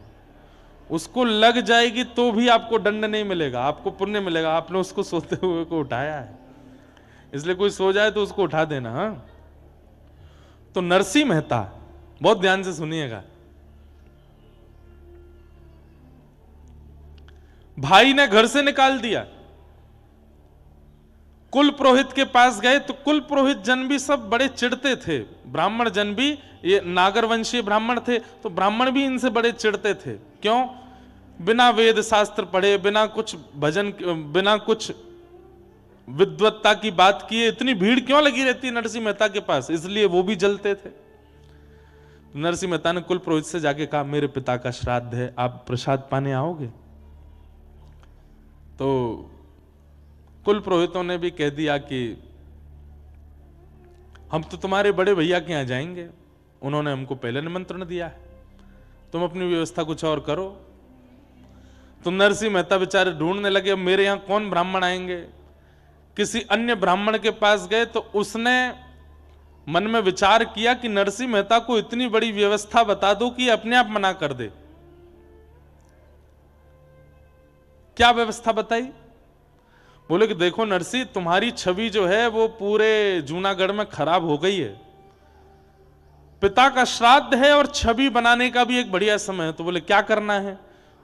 उसको लग जाएगी तो भी आपको दंड नहीं मिलेगा, आपको पुण्य मिलेगा, आपने उसको सोते हुए को उठाया है। इसलिए कोई सो जाए तो उसको उठा देना। हाँ, तो नरसिंह मेहता, बहुत ध्यान से सुनिएगा। भाई ने घर से निकाल दिया, कुल पुरोहित के पास गए, तो कुल पुरोहित जन भी सब बड़े चिढ़ते थे। ब्राह्मण जन भी, ये नागर वंशीय ब्राह्मण थे, तो ब्राह्मण भी इनसे बड़े चिढ़ते थे। क्यों? बिना वेद शास्त्र पढ़े, बिना कुछ भजन, बिना कुछ विद्वत्ता की बात किए इतनी भीड़ क्यों लगी रहती है नरसिंह मेहता के पास, इसलिए वो भी जलते थे। नरसिंह मेहता ने कुल पुरोहित से जाके कहा, मेरे पिता का श्राद्ध है, आप प्रसाद पाने आओगे? तो कुल पुरोहितों ने भी कह दिया कि हम तो तुम्हारे बड़े भैया के यहां जाएंगे, उन्होंने हमको पहले निमंत्रण दिया है, तुम अपनी व्यवस्था कुछ और करो। तो नरसिंह मेहता बेचारे ढूंढने लगे, अब मेरे यहां कौन ब्राह्मण आएंगे। किसी अन्य ब्राह्मण के पास गए, तो उसने मन में विचार किया कि नरसिंह मेहता को इतनी बड़ी व्यवस्था बता दो कि अपने आप मना कर दे। क्या व्यवस्था बताई? बोले कि देखो नरसिंह, तुम्हारी छवि जो है वो पूरे जूनागढ़ में खराब हो गई है, पिता का श्राद्ध है और छवि बनाने का भी एक बढ़िया समय है। तो बोले क्या करना है?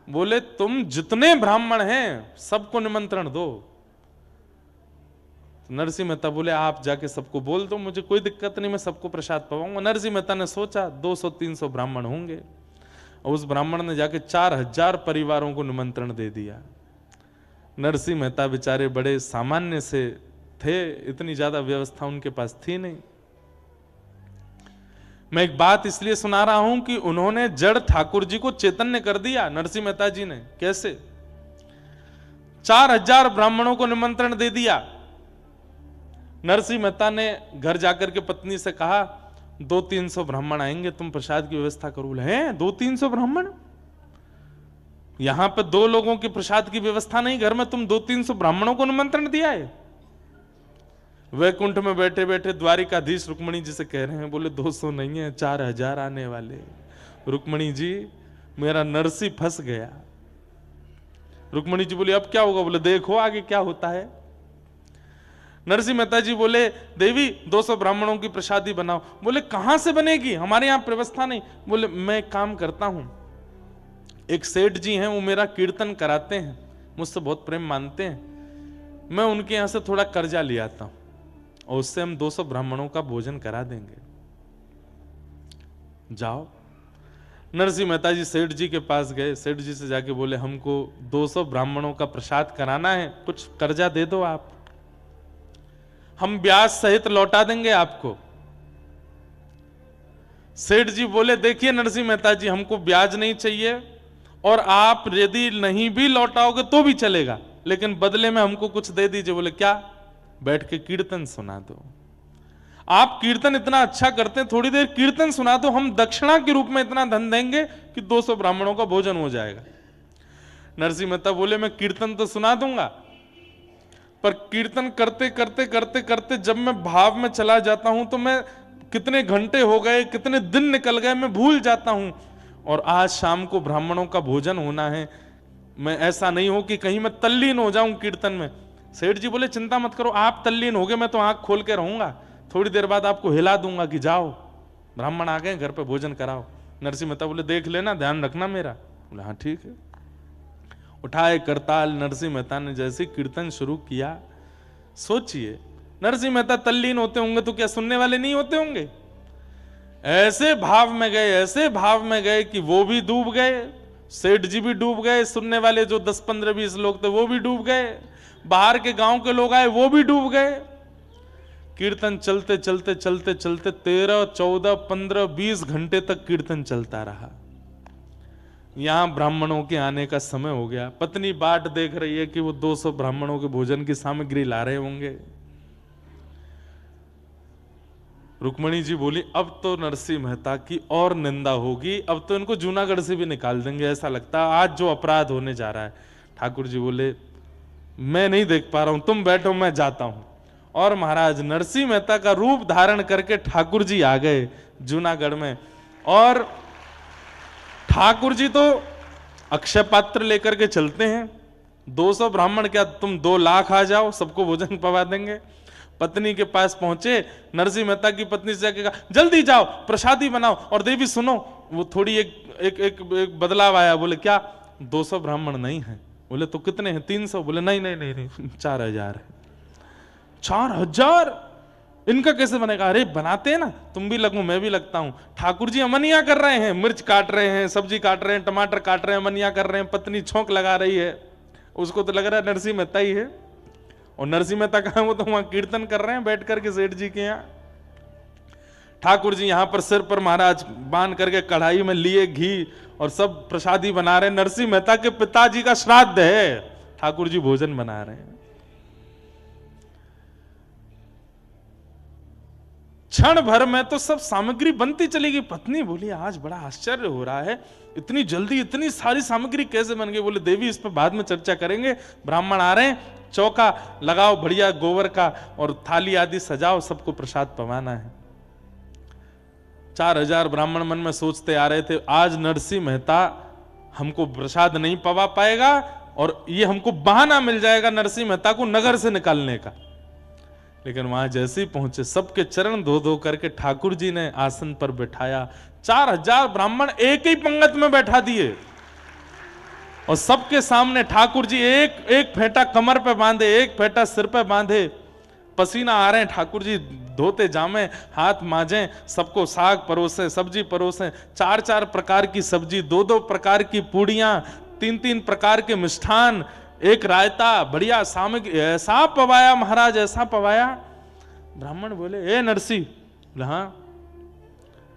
बोले तुम जितने ब्राह्मण हैं सबको निमंत्रण दो। तो नरसिंह मेहता बोले आप जाके सबको बोल दो, मुझे कोई दिक्कत नहीं, मैं सबको प्रसाद पाऊंगा। नरसिंह मेहता ने सोचा 200-300 ब्राह्मण होंगे, और उस ब्राह्मण ने जाके 4000 परिवारों को निमंत्रण दे दिया। नरसिंह मेहता बेचारे बड़े सामान्य से थे, इतनी ज्यादा व्यवस्था उनके पास थी नहीं। मैं एक बात इसलिए सुना रहा हूं कि उन्होंने जड़ ठाकुर जी को चैतन्य कर दिया, नरसिंह मेहता जी ने। कैसे? 4,000 ब्राह्मणों को निमंत्रण दे दिया। नरसिंह मेहता ने घर जाकर के पत्नी से कहा 200-300 ब्राह्मण आएंगे, तुम प्रसाद की व्यवस्था करो। बोले हैं 200-300 ब्राह्मण? यहां पे 2 लोगों के प्रसाद की व्यवस्था नहीं, घर में तुम 200-300 ब्राह्मणों को निमंत्रण दिया है? वैकुंठ में बैठे बैठे द्वारिकाधीश रुक्मणी जी से कह रहे हैं, बोले 200 नहीं है, 4,000 आने वाले। रुक्मणी जी मेरा नरसी फंस गया। रुक्मणी जी बोले अब क्या होगा? बोले देखो आगे क्या होता है। नरसिंह मेहता जी बोले देवी 200 ब्राह्मणों की प्रसादी बनाओ। बोले कहां से बनेगी, हमारे यहां व्यवस्था नहीं। बोले मैं एक काम करता हूं, एक सेठ जी हैं, वो मेरा कीर्तन कराते हैं, मुझसे बहुत प्रेम मानते हैं, मैं उनके यहां से थोड़ा कर्जा ले आता हूं और उससे हम 200 ब्राह्मणों का भोजन करा देंगे। जाओ। नरसिंह मेहता जी सेठ जी के पास गए, सेठ जी से जाके बोले हमको 200 ब्राह्मणों का प्रसाद कराना है, कुछ कर्जा दे दो आप, हम ब्याज सहित लौटा देंगे आपको। सेठ जी बोले देखिए नरसिंह मेहता जी, हमको ब्याज नहीं चाहिए और आप यदि नहीं भी लौटाओगे तो भी चलेगा, लेकिन बदले में हमको कुछ दे दीजिए। बोले क्या? बैठ के कीर्तन सुना दो। आप कीर्तन इतना अच्छा करते हैं, थोड़ी देर कीर्तन सुना दो, हम दक्षिणा के रूप में इतना धन देंगे कि 200 ब्राह्मणों का भोजन हो जाएगा। नरसिंह मेहता बोले मैं कीर्तन तो सुना दूंगा, पर कीर्तन करते करते करते करते जब मैं भाव में चला जाता हूं तो मैं कितने घंटे हो गए, कितने दिन निकल गए, मैं भूल जाता हूं। और आज शाम को ब्राह्मणों का भोजन होना है, मैं ऐसा नहीं हो कि कहीं मैं तल्लीन हो जाऊं कीर्तन में। सेठ जी बोले चिंता मत करो, आप तल्लीन हो गए, मैं तो आंख खोल के रहूंगा, थोड़ी देर बाद आपको हिला दूंगा कि जाओ ब्राह्मण आ गए, घर पे भोजन कराओ। नरसिंह मेहता बोले देख लेना, ध्यान रखना मेरा। बोले हाँ ठीक है। उठाए करताल नरसिंह मेहता ने जैसे कीर्तन शुरू किया, सोचिए नरसिंह मेहता तल्लीन होते होंगे तो क्या सुनने वाले नहीं होते होंगे? ऐसे भाव में गए, ऐसे भाव में गए कि वो भी डूब गए, सेठ जी भी डूब गए, सुनने वाले जो 10, 15, 20 लोग थे वो भी डूब गए, बाहर के गांव के लोग आए वो भी डूब गए। कीर्तन चलते चलते चलते चलते 13, 14, 15, 20 घंटे तक कीर्तन चलता रहा। यहां ब्राह्मणों के आने का समय हो गया। पत्नी बाट देख रही है कि वो 200 ब्राह्मणों के भोजन की सामग्री ला रहे होंगे। रुक्मणी जी बोली अब तो नरसिंह मेहता की और निंदा होगी, अब तो इनको जूनागढ़ से भी निकाल देंगे, ऐसा लगता है आज जो अपराध होने जा रहा है। ठाकुर जी बोले मैं नहीं देख पा रहा हूं, तुम बैठो मैं जाता हूं। और महाराज नरसिंह मेहता का रूप धारण करके ठाकुर जी आ गए जूनागढ़ में। और ठाकुर जी तो अक्षय पात्र लेकर के चलते हैं, 200 ब्राह्मण क्या तुम 2 लाख आ जाओ, सबको भोजन पवा देंगे। पत्नी के पास पहुंचे, नरसिंह मेहता की पत्नी से जाके कहा जल्दी जाओ प्रसादी बनाओ। और देवी सुनो, वो थोड़ी एक बदलाव आया। बोले क्या? 200 ब्राह्मण नहीं है। बोले तो कितने हैं? 300। बोले नहीं नहीं नहीं, नहीं 4,000 है। 4,000 इनका कैसे बनेगा? अरे बनाते हैं ना, तुम भी लगो मैं भी लगता हूं। ठाकुर जी अमनिया कर रहे हैं, मिर्च काट रहे हैं, सब्जी काट रहे हैं, टमाटर काट रहे हैं, अमनिया कर रहे हैं। पत्नी छोंक लगा रही है, उसको तो लग रहा है नरसिंह मेहता ही है। और नरसिंह मेहता कहां? वो तो वहां कीर्तन कर रहे हैं बैठ करके सेठ जी के यहाँ। ठाकुर जी यहां पर सिर पर महाराज बांध करके कढ़ाई में लिए घी और सब प्रसादी बना रहे हैं। नरसिंह मेहता के पिताजी का श्राद्ध है, ठाकुर जी भोजन बना रहे हैं। क्षण भर में तो सब सामग्री बनती चलेगी। पत्नी बोली आज बड़ा आश्चर्य हो रहा है, इतनी जल्दी इतनी सारी सामग्री कैसे बन गई? बोले देवी इस पर बाद में चर्चा करेंगे, ब्राह्मण आ रहे हैं, चौका लगाओ बढ़िया गोबर का और थाली आदि सजाओ, सबको प्रसाद पवाना है। 4,000 ब्राह्मण मन में सोचते आ रहे थे आज नरसिंह मेहता हमको प्रसाद नहीं पवा पाएगा और ये हमको बहाना मिल जाएगा नरसिंह मेहता को नगर से निकालने का। लेकिन वहां जैसे ही पहुंचे सबके चरण धो धो करके ठाकुर जी ने आसन पर बैठाया। 4,000 ब्राह्मण एक ही पंगत में बैठा दिए और सबके सामने ठाकुर जी एक फेंटा कमर पे बांधे, एक फेंटा सिर पे बांधे, पसीना आ रहे हैं। ठाकुर जी धोते जामे, हाथ मांजे, सबको साग परोसे, सब्जी परोसे, 4-4 प्रकार की सब्जी, 2-2 प्रकार की पूड़ियां, 3-3 प्रकार के मिष्ठान, एक रायता, बढ़िया सामग्री, ऐसा पवाया महाराज, ऐसा पवाया। ब्राह्मण बोले ए नरसी, हाँ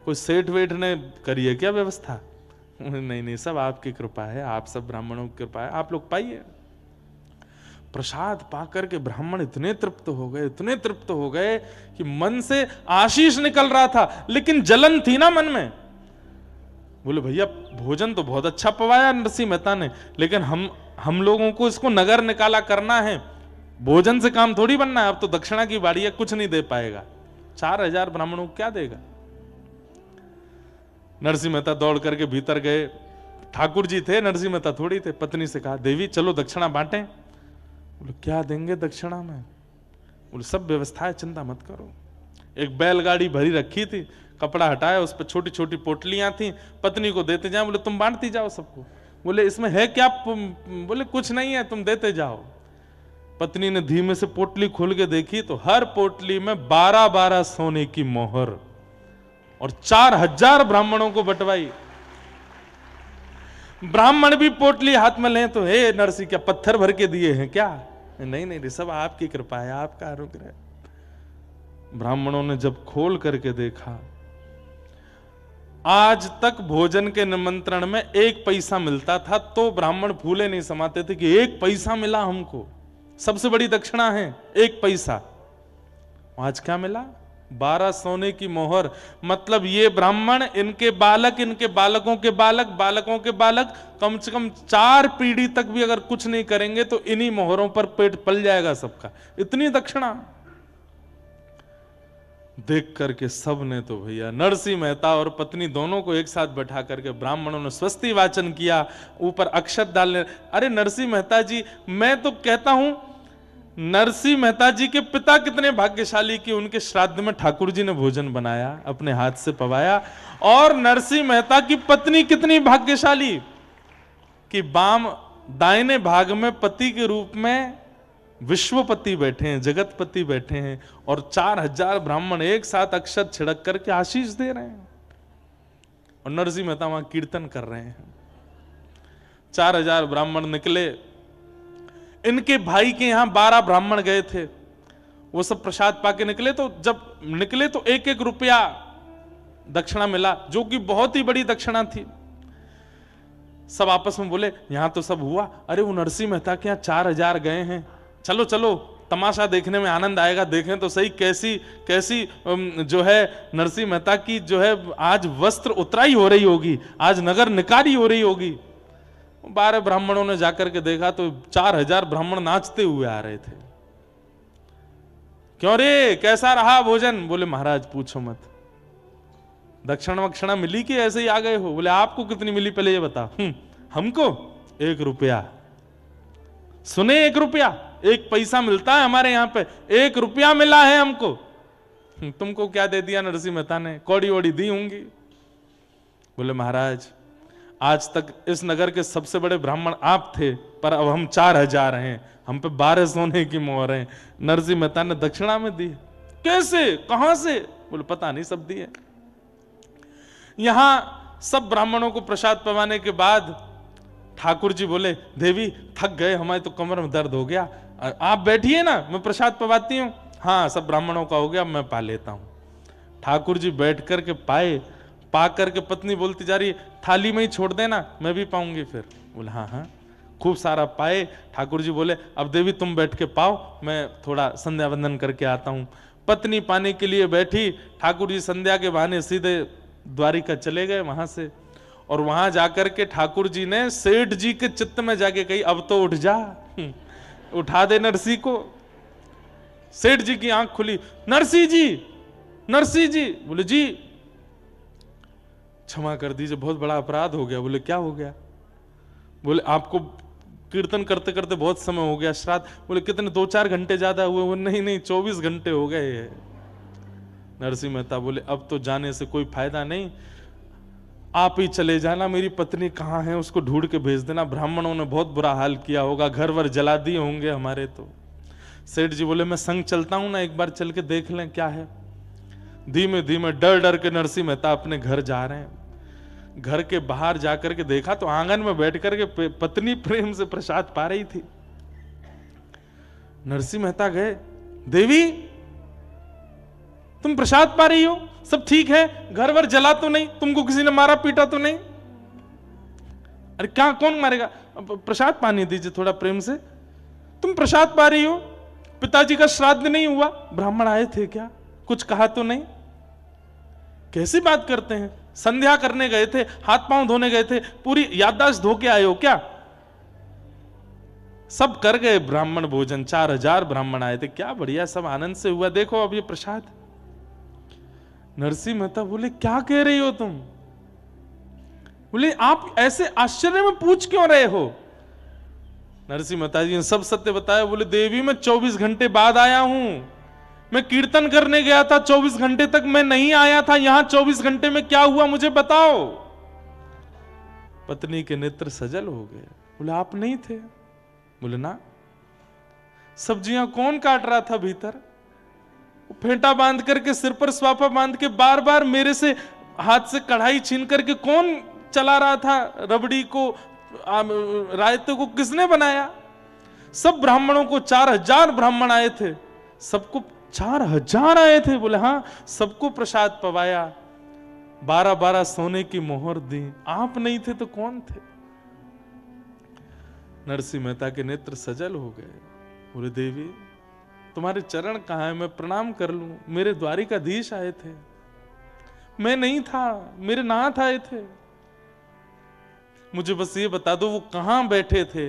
कोई सेठ वेठ ने करी है क्या व्यवस्था? नहीं नहीं, सब आपकी कृपा है, आप सब ब्राह्मणों की कृपा है, आप लोग पाइए। प्रसाद पाकर के ब्राह्मण इतने तृप्त हो गए, इतने तृप्त हो गए कि मन से आशीष निकल रहा था, लेकिन जलन थी ना मन में। बोले भैया भोजन तो बहुत अच्छा पवाया नरसिंह मेहता ने, लेकिन हम लोगों को इसको नगर निकाला करना है, भोजन से काम थोड़ी बनना है। अब तो दक्षिणा की बारी है, कुछ नहीं दे पाएगा। 4000 ब्राह्मणों को क्या देगा? नरसिंह मेहता दौड़ करके भीतर गए। ठाकुर जी थे, नरसिंह मेहता थोड़ी थे। पत्नी से कहा देवी चलो दक्षिणा बांटें। बोले क्या देंगे दक्षिणा में? बोले सब व्यवस्था है, चिंता मत करो। एक बैलगाड़ी भरी रखी थी, कपड़ा हटाया, उस पर छोटी छोटी पोटलियां थी, पत्नी को देते जाओ। बोले तुम बांटती जाओ सबको। बोले इसमें है क्या? बोले कुछ नहीं है, तुम देते जाओ। पत्नी ने धीमे से पोटली खोल के देखी तो हर पोटली में 12-12 सोने की मोहर और 4000 ब्राह्मणों को बंटवाई। ब्राह्मण भी पोटली हाथ में लें तो हे नरसिंह क्या पत्थर भर के दिए हैं क्या? नहीं नहीं, सब आपकी कृपा है, आपका अनुग्रह। ब्राह्मणों ने जब खोल करके देखा, आज तक भोजन के निमंत्रण में 1 पैसा मिलता था तो ब्राह्मण फूले नहीं समाते थे कि 1 पैसा मिला हमको, सबसे बड़ी दक्षिणा है 1 पैसा। आज क्या मिला? 12 सोने की मोहर। मतलब ये ब्राह्मण, इनके बालक, इनके बालकों के बालक, बालकों के बालक, कम से कम 4 पीढ़ी तक भी अगर कुछ नहीं करेंगे तो इन्हीं मोहरों पर पेट पल जाएगा सबका। इतनी दक्षिणा देख करके सब ने तो भैया नरसिंह मेहता और पत्नी दोनों को एक साथ बैठा करके ब्राह्मणों ने स्वस्ति वाचन किया, ऊपर अक्षत डालने। अरे नरसिंह मेहता जी, मैं तो कहता हूं नरसिंह मेहता जी के पिता कितने भाग्यशाली कि उनके श्राद्ध में ठाकुर जी ने भोजन बनाया, अपने हाथ से पवाया। और नरसिंह मेहता की पत्नी कितनी भाग्यशाली कि दाहिने भाग में पति के रूप में विश्वपति बैठे हैं, जगतपति बैठे हैं, और 4000 ब्राह्मण एक साथ अक्षत छिड़क करके आशीष दे रहे हैं, और नरसिंह मेहता वहां कीर्तन कर रहे हैं। 4000 ब्राह्मण निकले। इनके भाई के यहां 12 ब्राह्मण गए थे, वो सब प्रसाद पाके निकले। तो जब निकले तो 1-1 रुपया दक्षिणा मिला, जो कि बहुत ही बड़ी दक्षिणा थी। सब आपस में बोले यहां तो सब हुआ, अरे वो नरसिंह मेहता के यहां 4000 गए हैं, चलो चलो तमाशा देखने में आनंद आएगा, देखें तो सही कैसी कैसी जो है नरसिंह मेहता की जो है आज वस्त्र उतराई हो रही होगी, आज नगर निकारी हो रही होगी। 12 ब्राह्मणों ने जाकर के देखा तो 4000 ब्राह्मण नाचते हुए आ रहे थे। क्यों रे, कैसा रहा भोजन? बोले महाराज पूछो मत, दक्षिणा वक्षिणा मिली कि ऐसे ही आ गए हो? बोले आपको कितनी मिली पहले ये बता। हमको 1 रुपया। सुने 1 रुपया, 1 पैसा मिलता है हमारे यहां पे, 1 रुपया मिला है हमको। तुमको क्या दे दिया नरसिंह मेहता ने? कौड़ी वोड़ी दी होंगी। बोले महाराज आज तक इस नगर के सबसे बड़े ब्राह्मण आप थे, पर अब हम 4000 हैं, हम पे 12 सोने की मोहर हैं, नरसिंह मेहता ने दक्षिणा में दी। कैसे, कहां से? बोले पता नहीं, सब दिए। यहां सब ब्राह्मणों को प्रसाद पवाने के बाद ठाकुर जी बोले देवी थक गए, हमारे तो कमर में दर्द हो गया, आप बैठिए ना, मैं प्रसाद पवाती हूं। हाँ सब ब्राह्मणों का हो गया, मैं पा लेता हूं। ठाकुर जी बैठ करके पाए, पा करके पत्नी बोलती जा रही थाली में ही छोड़ देना, मैं भी पाऊंगी फिर। बोले हाँ हाँ, खूब सारा पाए। ठाकुर जी बोले अब देवी तुम बैठ के पाओ, मैं थोड़ा संध्या वंदन करके आता हूं। पत्नी पाने के लिए बैठी, ठाकुर जी संध्या के बहाने सीधे द्वारिका चले गए वहां से, और वहां जाकर के ठाकुर जी ने सेठ जी के चित्त में जाके कही अब तो उठ जा, उठा दे नरसिंह को। सेठ जी की आंख खुली, नरसिंह जी, नरसिंह जी। बोले जी क्षमा कर दीजिए, बहुत बड़ा अपराध हो गया। बोले क्या हो गया? बोले आपको कीर्तन करते करते बहुत समय हो गया, श्राद्ध। बोले कितने, 2-4 घंटे ज्यादा हुए? वो नहीं नहीं 24 घंटे हो गए हैं। नरसिंह मेहता बोले अब तो जाने से कोई फायदा नहीं, आप ही चले जाना, मेरी पत्नी कहाँ है उसको ढूंढ के भेज देना, ब्राह्मणों ने बहुत बुरा हाल किया होगा, घर वर जला दिए होंगे हमारे। तो सेठ जी बोले मैं संग चलता हूं ना, एक बार चल के देख लें क्या है। धीमे धीमे डर डर के नरसिंह मेहता अपने घर जा रहे हैं। घर के बाहर जाकर के देखा तो आंगन में बैठ करके पत्नी प्रेम से प्रसाद पा रही थी। नरसिंह मेहता गए, देवी तुम प्रसाद पा रही हो, सब ठीक है, घर वर जला तो नहीं, तुमको किसी ने मारा पीटा तो नहीं? अरे क्या, कौन मारेगा, प्रसाद पानी दीजिए थोड़ा प्रेम से। तुम प्रसाद पा रही हो, पिताजी का श्राद्ध नहीं हुआ, ब्राह्मण आए थे क्या, कुछ कहा तो नहीं? कैसी बात करते हैं? संध्या करने गए थे, हाथ पांव धोने गए थे, पूरी याददाश्त धो के आए हो क्या? सब कर गए ब्राह्मण भोजन, 4000 ब्राह्मण आए थे, क्या बढ़िया, सब आनंद से हुआ, देखो अब ये प्रसाद। नरसिंह मेहता बोले क्या कह रही हो तुम? बोले आप ऐसे आश्चर्य में पूछ क्यों रहे हो? नरसिंह मेहता जी ने सब सत्य बताया। बोले देवी मैं 24 घंटे बाद आया हूं, मैं कीर्तन करने गया था, 24 घंटे तक मैं नहीं आया था, यहां 24 घंटे में क्या हुआ मुझे बताओ। पत्नी के नेत्र सजल हो गए। बोले आप नहीं थे? बोले ना। सब्जियां कौन काट रहा था भीतर? फेंटा बांध करके, सिर पर स्वापा बांध के, बार बार मेरे से हाथ से कढ़ाई छीन करके कौन चला रहा था? रबड़ी को, रायते को किसने बनाया? सब ब्राह्मणों को, 4000 ब्राह्मण आए थे, सबको 4000 आए थे। बोले हाँ, सबको प्रसाद पवाया, 12-12 सोने की मोहर दी, आप नहीं थे तो कौन थे? नरसिंह मेहता के नेत्र सजल हो गए। बोले देवी तुम्हारे चरण कहां है, मैं प्रणाम कर लूं? मेरे द्वारिकाधीश आए थे, मैं नहीं था, मेरे नाथ आए थे, मुझे बस ये बता दो वो कहां बैठे थे,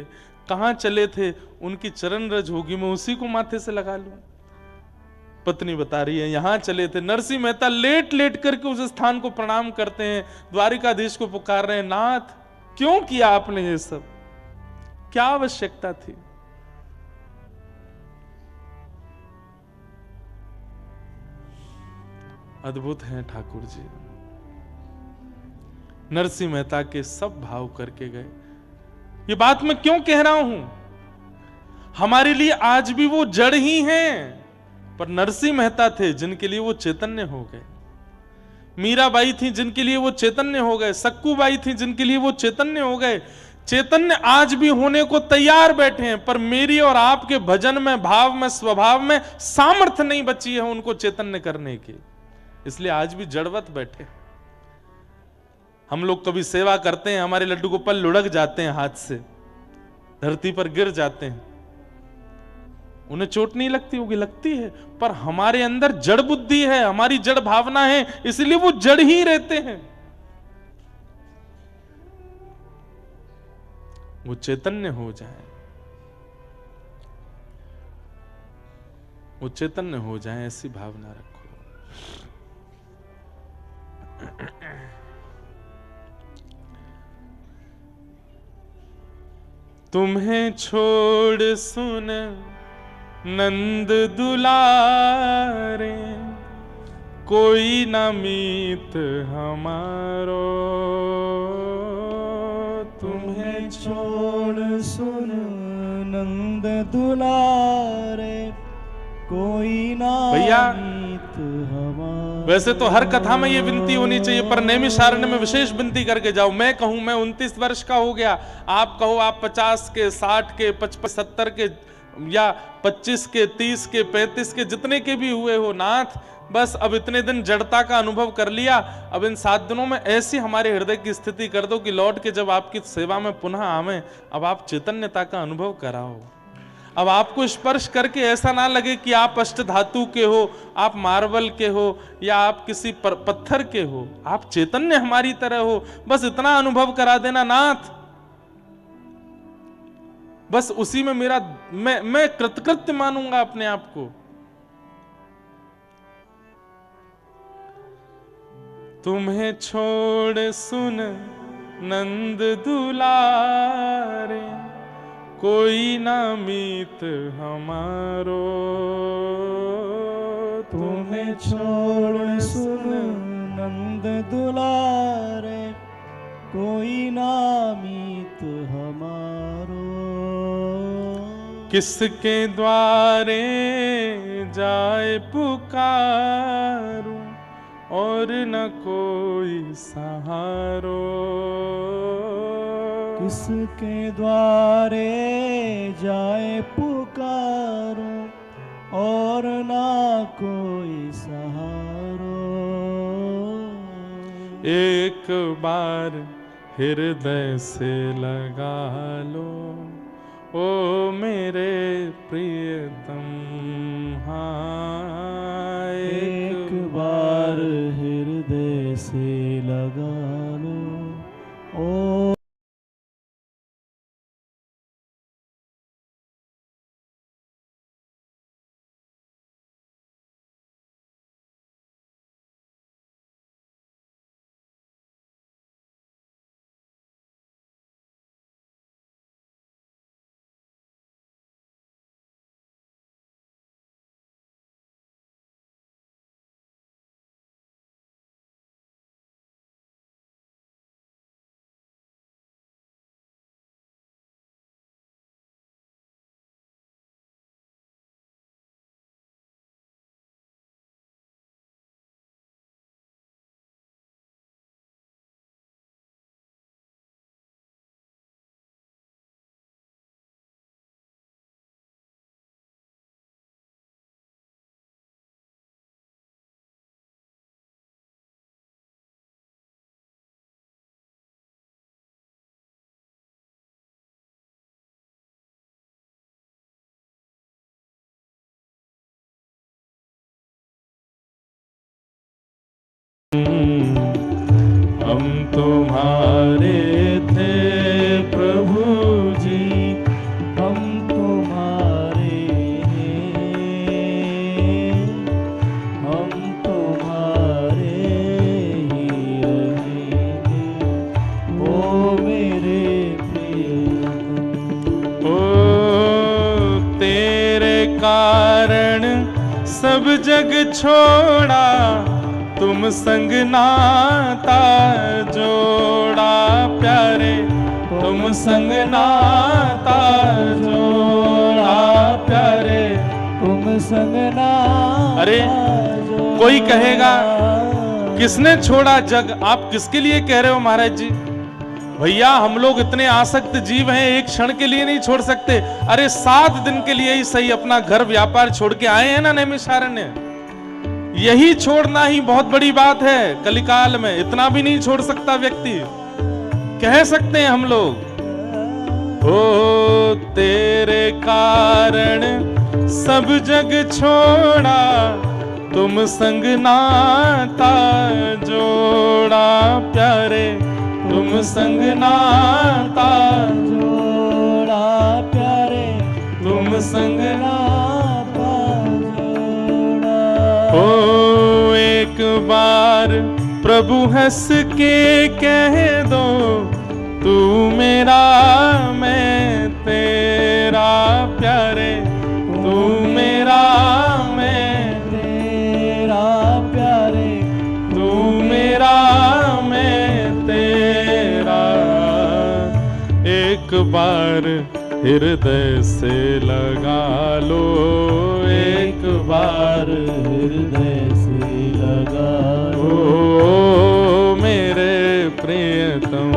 कहां चले थे, उनकी चरण रज होगी, मैं उसी को माथे से लगा लूं। पत्नी बता रही है यहां चले थे। नरसिंह मेहता लेट लेट करके उस स्थान को प्रणाम करते हैं, द्वारिकाधीश को पुकार रहे हैं, नाथ क्यों किया आपने ये सब, क्या आवश्यकता थी? अद्भुत हैं ठाकुर जी। नरसिंह मेहता के सब भाव करके गए। ये बात मैं क्यों कह रहा हूं? हमारे लिए आज भी वो जड़ ही हैं, पर नरसिंह मेहता थे जिनके लिए वो चैतन्य हो गए। मीराबाई थी जिनके लिए वो चैतन्य हो गए, सक्कूबाई थी जिनके लिए वो चैतन्य हो गए। चैतन्य आज भी होने को तैयार बैठे हैं, पर मेरी और आपके भजन में, भाव में, स्वभाव में सामर्थ्य नहीं बची है उनको चैतन्य करने की, इसलिए आज भी जड़वत बैठे। हम लोग कभी सेवा करते हैं, हमारे लड्डू गोपाल लुढ़क जाते हैं, हाथ से धरती पर गिर जाते हैं, उन्हें चोट नहीं लगती होगी, लगती है, पर हमारे अंदर जड़ बुद्धि है, हमारी जड़ भावना है, इसलिए वो जड़ ही रहते हैं। वो चैतन्य हो जाए, वो चैतन्य हो जाए, ऐसी भावना रखो। तुम्हें छोड़ सुन नंद दुलारे, कोई न मीत हमारो। तुम्हें छोड़ सुन नंद दुलारे, कोई ना भैया मीत हमारो। वैसे तो हर कथा में ये विनती होनी चाहिए, पर नैमिषारण्य में विशेष विनती करके जाओ। मैं कहूं मैं 29 वर्ष का हो गया, आप कहो आप 50 के, 60 के, 55, 70 के, या 25 के, 30 के, 35 के, जितने के भी हुए हो, नाथ बस अब इतने दिन जड़ता का अनुभव कर लिया, अब इन 7 दिनों में ऐसी हमारे हृदय की स्थिति कर दो कि लौट के जब आपकी सेवा में पुनः आवे, अब आप चैतन्यता का अनुभव कराओ। अब आपको स्पर्श करके ऐसा ना लगे कि आप अष्ट धातु के हो, आप मार्बल के हो, या आप किसी पत्थर के हो, आप चैतन्य हमारी तरह हो, बस इतना अनुभव करा देना नाथ। बस उसी में मेरा मैं कृतकृत्य मानूंगा अपने आप को। तुम्हें छोड़ सुन नंद दुलारे, कोई ना मीत हमारो। तुम्हें छोड़ सुन नंद दुलारे, कोई ना मीत हमारो। किसके द्वारे जाए पुकारूं, और न कोई सहारो। किसके द्वारे जाए पुकारूं, और ना कोई सहारो। एक बार हृदय से लगा लो, ओ मेरे प्रियतम, हाँ एक बार हृदय से लगा लो। ओ हम तुम्हारे थे प्रभु जी, हम तुम्हारे हैं, हम तुम्हारे ही रहेंगे। ओ मेरे प्रियतम, ओ तेरे कारण सब जग छोड़ा, तुम संग नाता जोड़ा प्यारे, तुम संग नाता जोड़ा प्यारे। तुम संग ना। अरे कोई कहेगा किसने छोड़ा जग, आप किसके लिए कह रहे हो महाराज जी? भैया हम लोग इतने आसक्त जीव हैं, एक क्षण के लिए नहीं छोड़ सकते। अरे 7 दिन के लिए ही सही अपना घर व्यापार छोड़ के आए हैं ना नैमिषारण्य, यही छोड़ना ही बहुत बड़ी बात है। कलिकाल में इतना भी नहीं छोड़ सकता व्यक्ति, कह सकते हैं हम लोग। ओ तेरे कारण सब जग छोड़ा, तुम संग नाता जोड़ा प्यारे, तुम संग नाता जोड़ा प्यारे, तुम संग नाता जोड़ा। ओ एक बार प्रभु हंस के कह दो, तू मेरा मैं तेरा प्यारे, तू मेरा मैं तेरा प्यारे, तू मेरा मैं तेरा। एक बार हृदय से लगा लो, एक बार हृदय से लगा लो। ओ मेरे प्रियतम,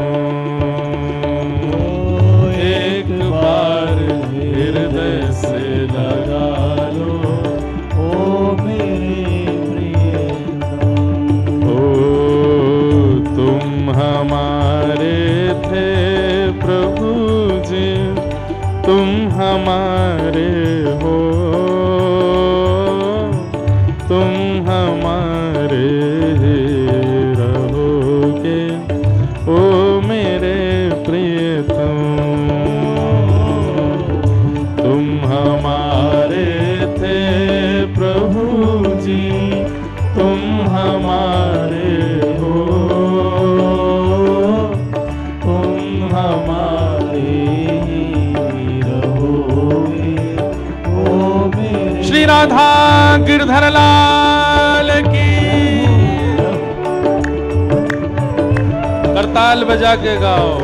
एक बार हृदय से लगा लो। ओ मेरे प्रियतम, ओ तुम हमारे थे प्रभु जी, तुम हमारे हो, तुम हमारे रहोगे। ओ मेरे प्रियतम, तुम हमारे थे प्रभु जी, तुम हमारे हो, तुम हमारे रहोगे। ओ मेरे श्री राधा गिरधर लाल की। करताल बजा के गाओ।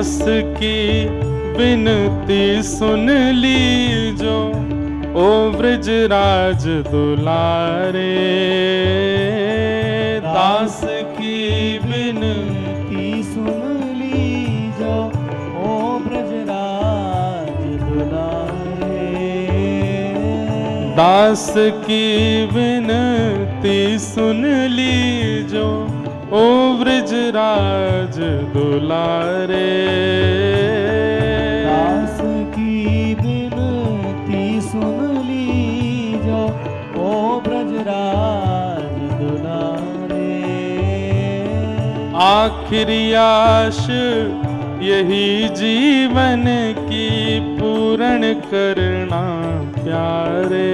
दास की विनती सुन लीजो ओ ब्रजराज दुलारे। दास की विनती सुन लीजो ओ ब्रजराज दुलारे। दास की विनती सुन लीजो ओ ब्रजराज दुलारे। दास की विनती सुन लीजो ओ ब्रजराज दुलारे। आखिरी आश यही जीवन की पूर्ण करना प्यारे।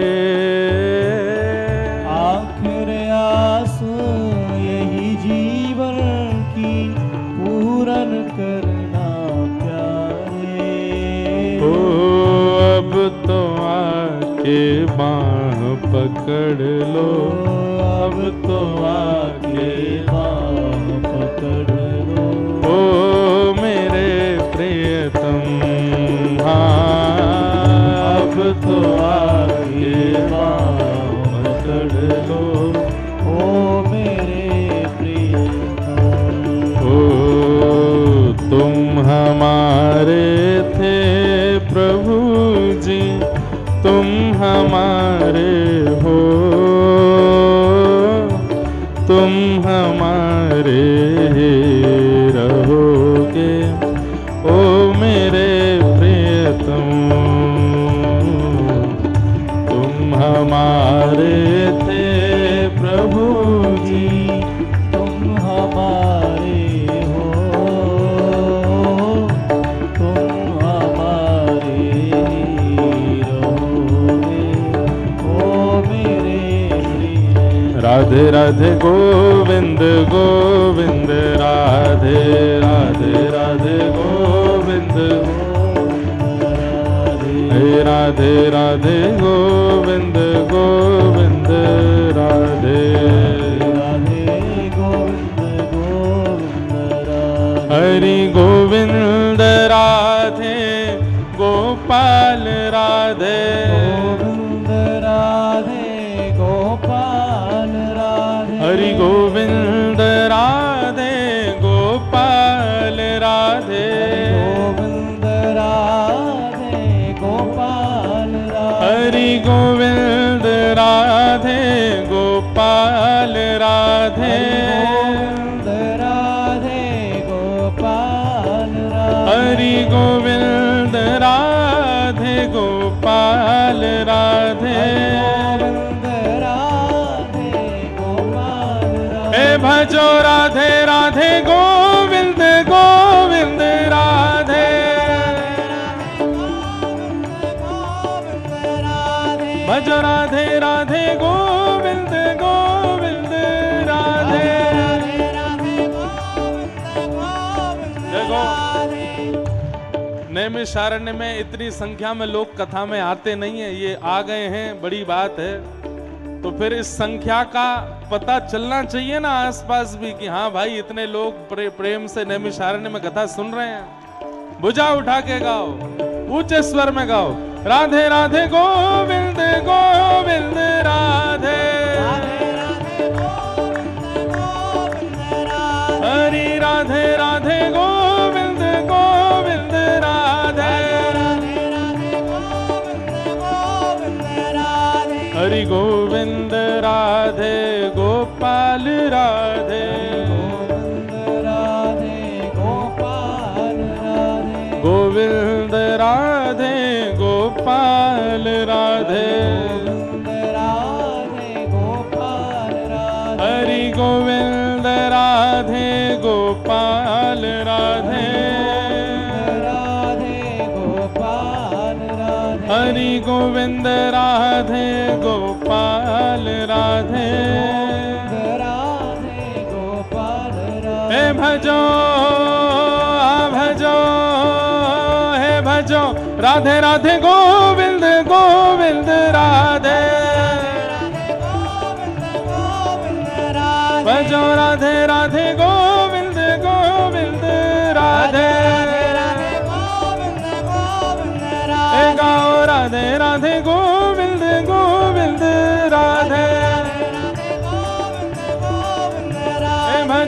आखिर आस यही जीवन की पूर्ण करना प्यारे। ओ अब तो आके बाह पकड़ लो, अब तो आके बाह पकड़ लो ओ मेरे प्रियतम। हाँ अब तो आके बाह पकड़ लो ओ मेरे प्रियतम। ओ तुम हमारे थे प्रभु जी, तुम हमारे हो, तुम हमारे रहोगे ओ मेरे प्रियतम। तुम हमारे थे प्रभु जी, तुम हमारे हो, तुम हमारे रहोगे ओ मेरे प्रिय। राधे राधे गोविंद गोविंद राधे राधे राधे गोविंद। हे राधे राधे गोविंद गोविंद राधे राधे गोविंद गोविंद राधे। हरि गोविंद राधे गोपाल राधे। गोविंद राधे गोपाल राधे। हरि गोविंद राधे गोपाल राधे। गोविंद राधे गोपाल राधे। हरि गोविंद राधे गोपाल राधे। गोविंद राधे गोपाल राधे। हरि गोविंद राधे गोपाल राधे। गोविंद राधे गोपाल राधे। हे भजो राधे राधे गोविंद गोविंद राधे। भजो राधे राधे गोविंद गोविंद राधे। देखो नैमिषारण्य में इतनी संख्या में लोग कथा में आते नहीं है, ये आ गए हैं बड़ी बात है। तो फिर इस संख्या का पता चलना चाहिए ना आसपास भी कि हाँ भाई इतने लोग प्रेम से नैमिषारण्य में कथा सुन रहे हैं। भुजा उठा के गाओ, ऊंचे स्वर में गाओ, राधे राधे गोविंद गोविंद राधे। हरि राधे राधे गोविंद गोविंद राधे। हरि गोविंद राधे गोपाल राधे। गोविंद राधे गोपाल राधे। गोविंद राधे गोपाल राधे। गोविंद राधे गोपाल राधे। हरि गोविंद राधे गोपाल राधे। राधे गोपाल राधे। हरि गोविंद राधे गोपाल राधे। राधे गोपाल राधे। हे भजो भजो हे भजो राधे राधे गोविंद गोविंद राधे। भजो राधे राधे गोविंद गोविंद राधे।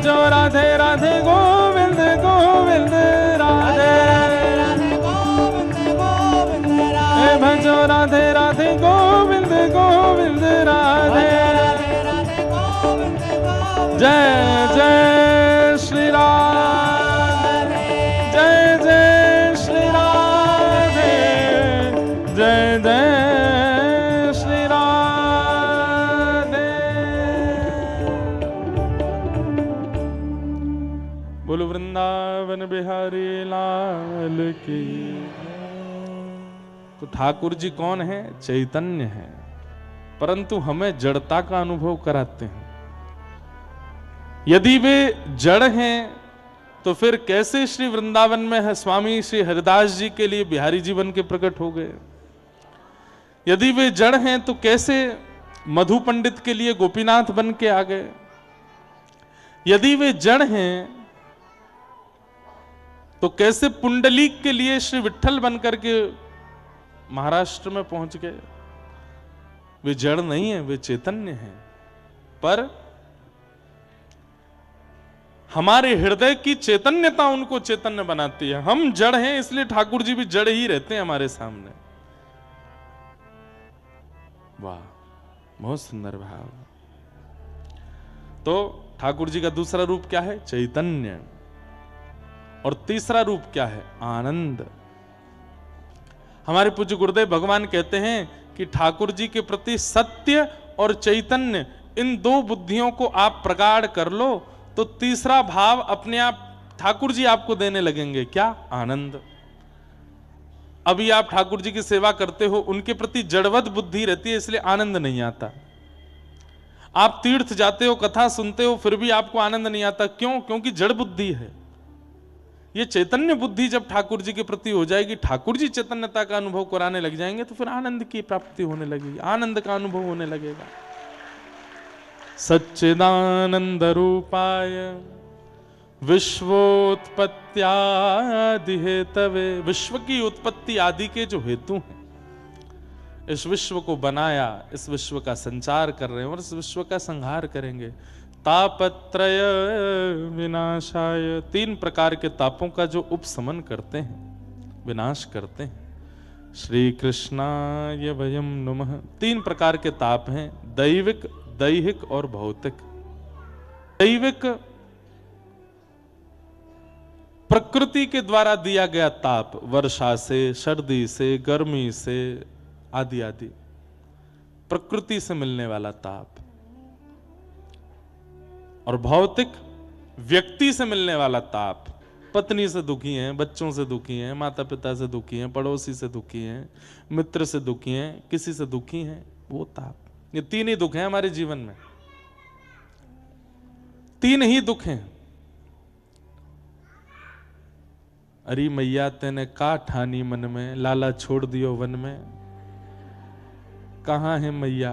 भजो राधे राधे गोविंद गोविंद राधे राधे गोविंद गोविंद हे राधे भजो राधे राधे गोविंद गोविंद राधे राधे राधे गोविंद गोविंद जय जय श्री राम जय जय श्री राधे जय जय श्री राधे। बोलो वृंदावन बिहारी लाल की। तो ठाकुर जी कौन है? चैतन्य है, परंतु हमें जड़ता का अनुभव कराते हैं। यदि वे जड़ हैं तो फिर कैसे श्री वृंदावन में है स्वामी श्री हरिदास जी के लिए बिहारी जीवन के प्रकट हो गए? यदि वे जड़ हैं तो कैसे मधु पंडित के लिए गोपीनाथ बन के आ गए? यदि वे जड़ हैं तो कैसे पुंडलीक के लिए श्री विट्ठल बन करके महाराष्ट्र में पहुंच गए? वे जड़ नहीं है, वे चैतन्य हैं। पर हमारे हृदय की चैतन्यता उनको चैतन्य बनाती है। हम जड़ हैं, इसलिए ठाकुर जी भी जड़ ही रहते हैं हमारे सामने। वाह, बहुत सुंदर भाव। तो ठाकुर जी का दूसरा रूप क्या है? चैतन्य। और तीसरा रूप क्या है? आनंद। हमारे पूज्य गुरुदेव भगवान कहते हैं कि ठाकुर जी के प्रति सत्य और चैतन्य, इन दो बुद्धियों को आप प्रगाढ़ कर लो तो तीसरा भाव अपने आप ठाकुर जी आपको देने लगेंगे। क्या? आनंद। अभी आप ठाकुर जी की सेवा करते हो, उनके प्रति जड़वत बुद्धि रहती है, इसलिए आनंद नहीं आता। आप तीर्थ जाते हो, कथा सुनते हो, फिर भी आपको आनंद नहीं आता। क्यों? क्योंकि जड़ बुद्धि है। ये चैतन्य बुद्धि जब ठाकुर जी के प्रति हो जाएगी, ठाकुर जी चैतन्यता का अनुभव कराने लग जाएंगे, तो फिर आनंद की प्राप्ति होने लगेगी, आनंद का अनुभव होने लगेगा। सच्चिदानंद रूपाय विश्वोत्पत्त्यादि हेतवे। विश्व की उत्पत्ति आदि के जो हेतु हैं, इस विश्व को बनाया, इस विश्व का संचार कर रहे हैं और इस विश्व का संहार करेंगे। तापत्रय विनाशाय, तीन प्रकार के तापों का जो उपशमन करते हैं, विनाश करते हैं। श्री कृष्णाय वयम नमः। तीन प्रकार के ताप हैं, दैविक, दैहिक और भौतिक। दैविक प्रकृति के द्वारा दिया गया ताप, वर्षा से, सर्दी से, गर्मी से, आदि आदि प्रकृति से मिलने वाला ताप। और भौतिक, व्यक्ति से मिलने वाला ताप। पत्नी से दुखी हैं, बच्चों से दुखी हैं, माता पिता से दुखी हैं, पड़ोसी से दुखी हैं, मित्र से दुखी हैं, किसी से दुखी हैं, वो ताप। ये तीन ही दुख हैं हमारे जीवन में, तीन ही दुख हैं। अरे मैया तेने का ठानी मन में, लाला छोड़ दियो वन में। कहां है मैया?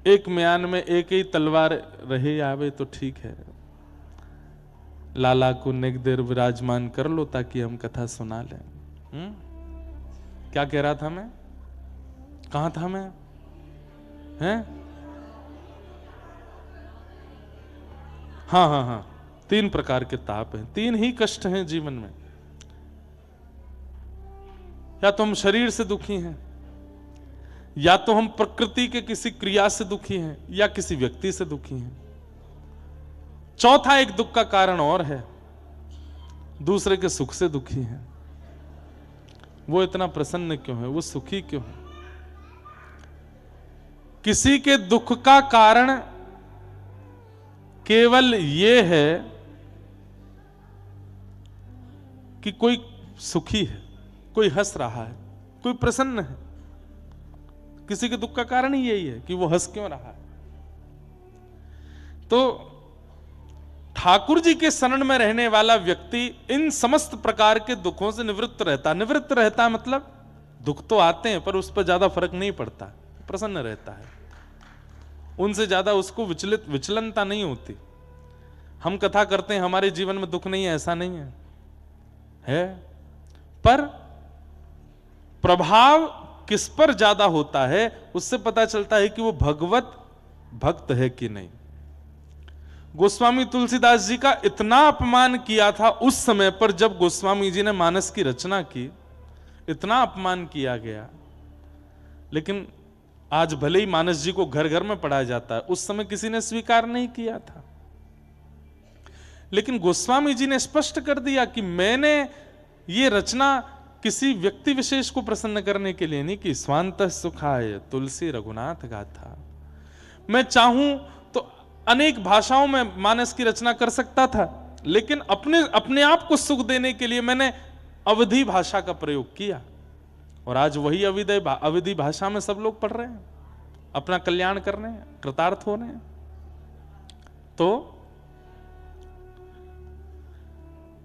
एक म्यान में एक ही तलवार रहे आवे तो ठीक है। लाला को नेक देर विराजमान कर लो ताकि हम कथा सुना लें। क्या कह रहा था मैं? कहां था मैं? हैं? हाँ हाँ हाँ, तीन प्रकार के ताप हैं, तीन ही कष्ट हैं जीवन में। या तो हम शरीर से दुखी हैं, या तो हम प्रकृति के किसी क्रिया से दुखी हैं, या किसी व्यक्ति से दुखी हैं। चौथा एक दुख का कारण और है, दूसरे के सुख से दुखी हैं। वो इतना प्रसन्न क्यों है, वो सुखी क्यों है? किसी के दुख का कारण केवल ये है कि कोई सुखी है, कोई हंस रहा है, कोई प्रसन्न है। किसी के दुख का कारण ही यही है कि वो हंस क्यों रहा है। तो ठाकुर जी के शरण में रहने वाला व्यक्ति इन समस्त प्रकार के दुखों से निवृत्त रहता। निवृत्त रहता मतलब दुख तो आते हैं पर उस पर ज्यादा फर्क नहीं पड़ता, प्रसन्न रहता है, उनसे ज्यादा उसको विचलनता नहीं होती। हम कथा करते हैं हमारे जीवन में दुख नहीं है, ऐसा नहीं है, है पर प्रभाव किस पर ज्यादा होता है उससे पता चलता है कि वो भगवत भक्त है कि नहीं। गोस्वामी तुलसीदास जी का इतना अपमान किया था उस समय पर जब गोस्वामी जी ने मानस की रचना की, इतना अपमान किया गया, लेकिन आज भले ही मानस जी को घर घर में पढ़ाया जाता है, उस समय किसी ने स्वीकार नहीं किया था। लेकिन गोस्वामी जी ने स्पष्ट कर दिया कि मैंने ये रचना किसी व्यक्ति विशेष को प्रसन्न करने के लिए नहीं की। स्वांत सुखाय तुलसी रघुनाथ गाथा। मैं चाहूं तो अनेक भाषाओं में मानस की रचना कर सकता था, लेकिन अपने आप को सुख देने के लिए मैंने अवधी भाषा का प्रयोग किया, और आज वही अवधी भाषा में सब लोग पढ़ रहे हैं, अपना कल्याण कर रहे हैं, कृतार्थ हो रहे हैं। तो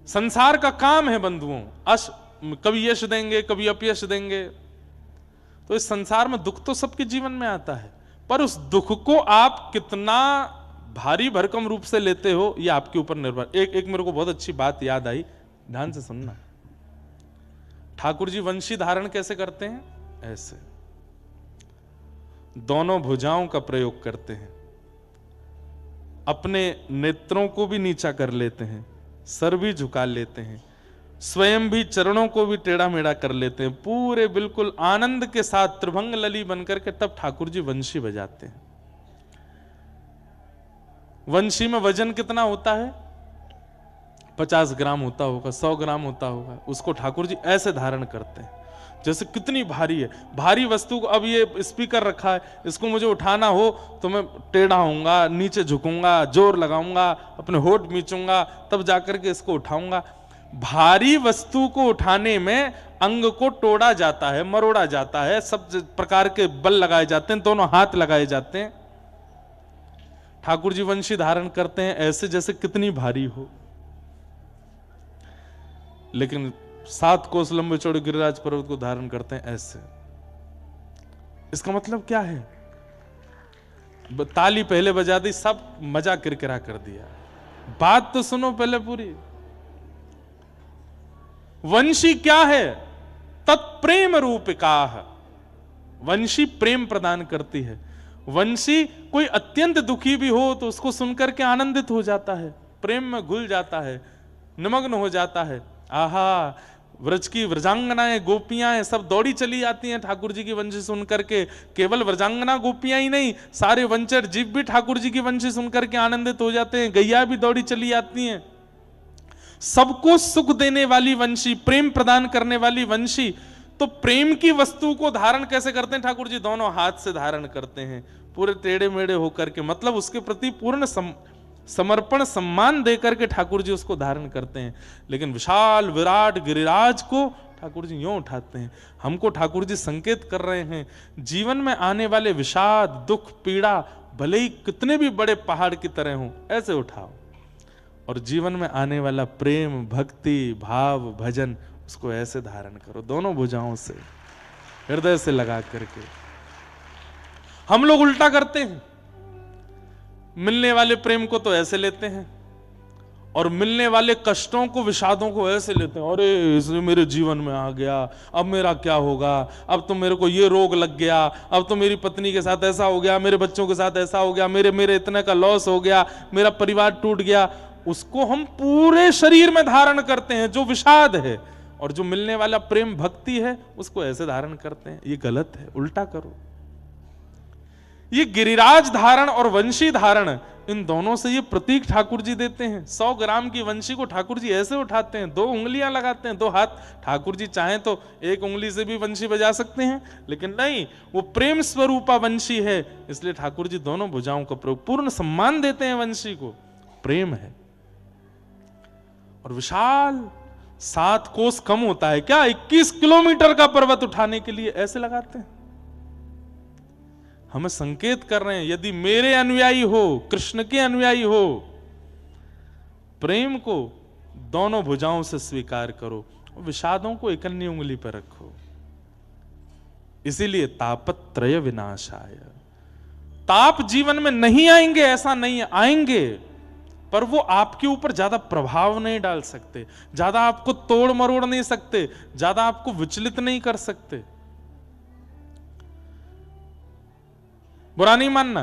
संसार का काम है बंधुओं, कभी यश देंगे कभी अपयश देंगे। तो इस संसार में दुख तो सबके जीवन में आता है, पर उस दुख को आप कितना भारी भरकम रूप से लेते हो ये आपके ऊपर निर्भर। एक मेरे को बहुत अच्छी बात याद आई, ध्यान से सुनना। ठाकुर जी वंशी धारण कैसे करते हैं? ऐसे दोनों भुजाओं का प्रयोग करते हैं, अपने नेत्रों को भी नीचा कर लेते हैं, सर भी झुका लेते हैं, स्वयं भी चरणों को भी टेढ़ा मेढ़ा कर लेते हैं, पूरे बिल्कुल आनंद के साथ त्रिभंग लली बनकर के तब ठाकुर जी वंशी बजाते हैं। वंशी में वजन कितना होता है? 50 ग्राम होता होगा, 100 ग्राम होता होगा। उसको ठाकुर जी ऐसे धारण करते हैं जैसे कितनी भारी है। भारी वस्तु को, अब ये स्पीकर रखा है, इसको मुझे उठाना हो तो मैं टेढ़ा होऊंगा, नीचे झुकूंगा, जोर लगाऊंगा, अपने होठ मीचूंगा, तब जाकर के इसको उठाऊंगा। भारी वस्तु को उठाने में अंग को तोड़ा जाता है, मरोड़ा जाता है, सब प्रकार के बल लगाए जाते हैं, दोनों हाथ लगाए जाते हैं। ठाकुर जी वंशी धारण करते हैं ऐसे जैसे कितनी भारी हो, लेकिन 7 कोस लंबे चौड़े गिरिराज पर्वत को धारण करते हैं ऐसे। इसका मतलब क्या है? ताली पहले बजा दी, सब मजा किरकिरा कर दिया। बात तो सुनो पहले पूरी। वंशी क्या है? तत्प्रेम रूपिका। वंशी प्रेम प्रदान करती है। वंशी कोई अत्यंत दुखी भी हो तो उसको सुनकर के आनंदित हो जाता है, प्रेम में घुल जाता है, निमग्न हो जाता है। आहा, व्रज की व्रजांगनाएं गोपियां सब दौड़ी चली आती हैं ठाकुर जी की वंशी सुनकर के। केवल व्रजांगना गोपियां ही नहीं, सारे वंचर जीव भी ठाकुर जी की वंशी सुनकर के आनंदित हो जाते हैं। गैया भी दौड़ी चली आती हैं। सबको सुख देने वाली वंशी, प्रेम प्रदान करने वाली वंशी। तो प्रेम की वस्तु को धारण कैसे करते हैं ठाकुर जी? दोनों हाथ से धारण करते हैं, पूरे टेढ़े मेढ़े होकर के, मतलब उसके प्रति पूर्ण समर्पण सम्मान देकर के ठाकुर जी उसको धारण करते हैं। लेकिन विशाल विराट गिरिराज को ठाकुर जी यूं उठाते हैं। हमको ठाकुर जी संकेत कर रहे हैं, जीवन में आने वाले विषाद, दुख, पीड़ा भले ही कितने भी बड़े पहाड़ की तरह हों, ऐसे उठाओ, और जीवन में आने वाला प्रेम, भक्ति, भाव, भजन, उसको ऐसे धारण करो, दोनों भुजाओं से, हृदय से लगा करके। हम लोग उल्टा करते हैं, मिलने वाले प्रेम को तो ऐसे लेते हैं, और मिलने वाले कष्टों को, विषादों को ऐसे लेते हैं। अरे इसने मेरे जीवन में आ गया, अब मेरा क्या होगा, अब तो मेरे को ये रोग लग गया, अब तो मेरी पत्नी के साथ ऐसा हो गया, मेरे बच्चों के साथ ऐसा हो गया, मेरे इतने का लॉस हो गया, मेरा परिवार टूट गया। उसको हम पूरे शरीर में धारण करते हैं, जो विषाद है। और जो मिलने वाला प्रेम, भक्ति है, उसको ऐसे धारण करते हैं। ये गलत है, उल्टा करो। ये गिरिराज धारण और वंशी धारण, इन दोनों से ये प्रतीक ठाकुर जी देते हैं। 100 ग्राम की वंशी को ठाकुर जी ऐसे उठाते हैं, 2 उंगलियां लगाते हैं, 2 हाथ। ठाकुर जी चाहें तो 1 उंगली से भी वंशी बजा सकते हैं, लेकिन नहीं, वो प्रेम स्वरूपा वंशी है, इसलिए ठाकुर जी दोनों भुजाओं का प्रयोग, पूर्ण सम्मान देते हैं वंशी को। प्रेम है। और विशाल 7 कोस कम होता है क्या? 21 किलोमीटर का पर्वत उठाने के लिए ऐसे लगाते हैं। हमें संकेत कर रहे हैं, यदि मेरे अनुयायी हो, कृष्ण के अनुयायी हो, प्रेम को दोनों भुजाओं से स्वीकार करो, विषादों को इकन्नी उंगली पर रखो। इसीलिए तापत्रय विनाशाय। ताप जीवन में नहीं आएंगे ऐसा नहीं है, आएंगे, पर वो आपके ऊपर ज्यादा प्रभाव नहीं डाल सकते, ज्यादा आपको तोड़ मरोड़ नहीं सकते, ज्यादा आपको विचलित नहीं कर सकते। बुरा नहीं मानना,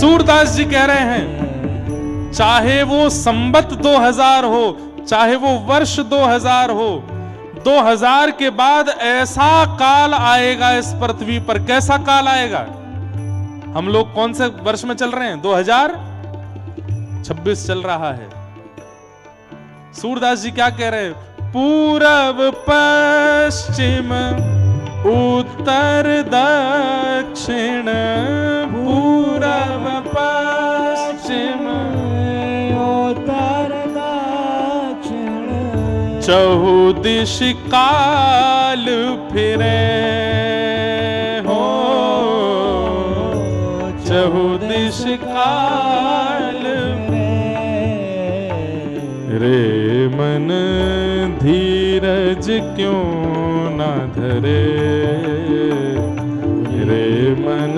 सूरदास जी कह रहे हैं चाहे वो संबत 2000 हो, चाहे वो वर्ष 2000 हो, 2000 के बाद ऐसा काल आएगा इस पृथ्वी पर। कैसा काल आएगा? हम लोग कौन से वर्ष में चल रहे हैं? 2026 चल रहा है। सूरदास जी क्या कह रहे हैं? पूरब पश्चिम उत्तर दक्षिण, पूरब पश्चिम उत्तर दक्षिण, चहुदिश काल फिरे हो, चहुदिश काल रे मन धीरज क्यों ना धरे, रे मन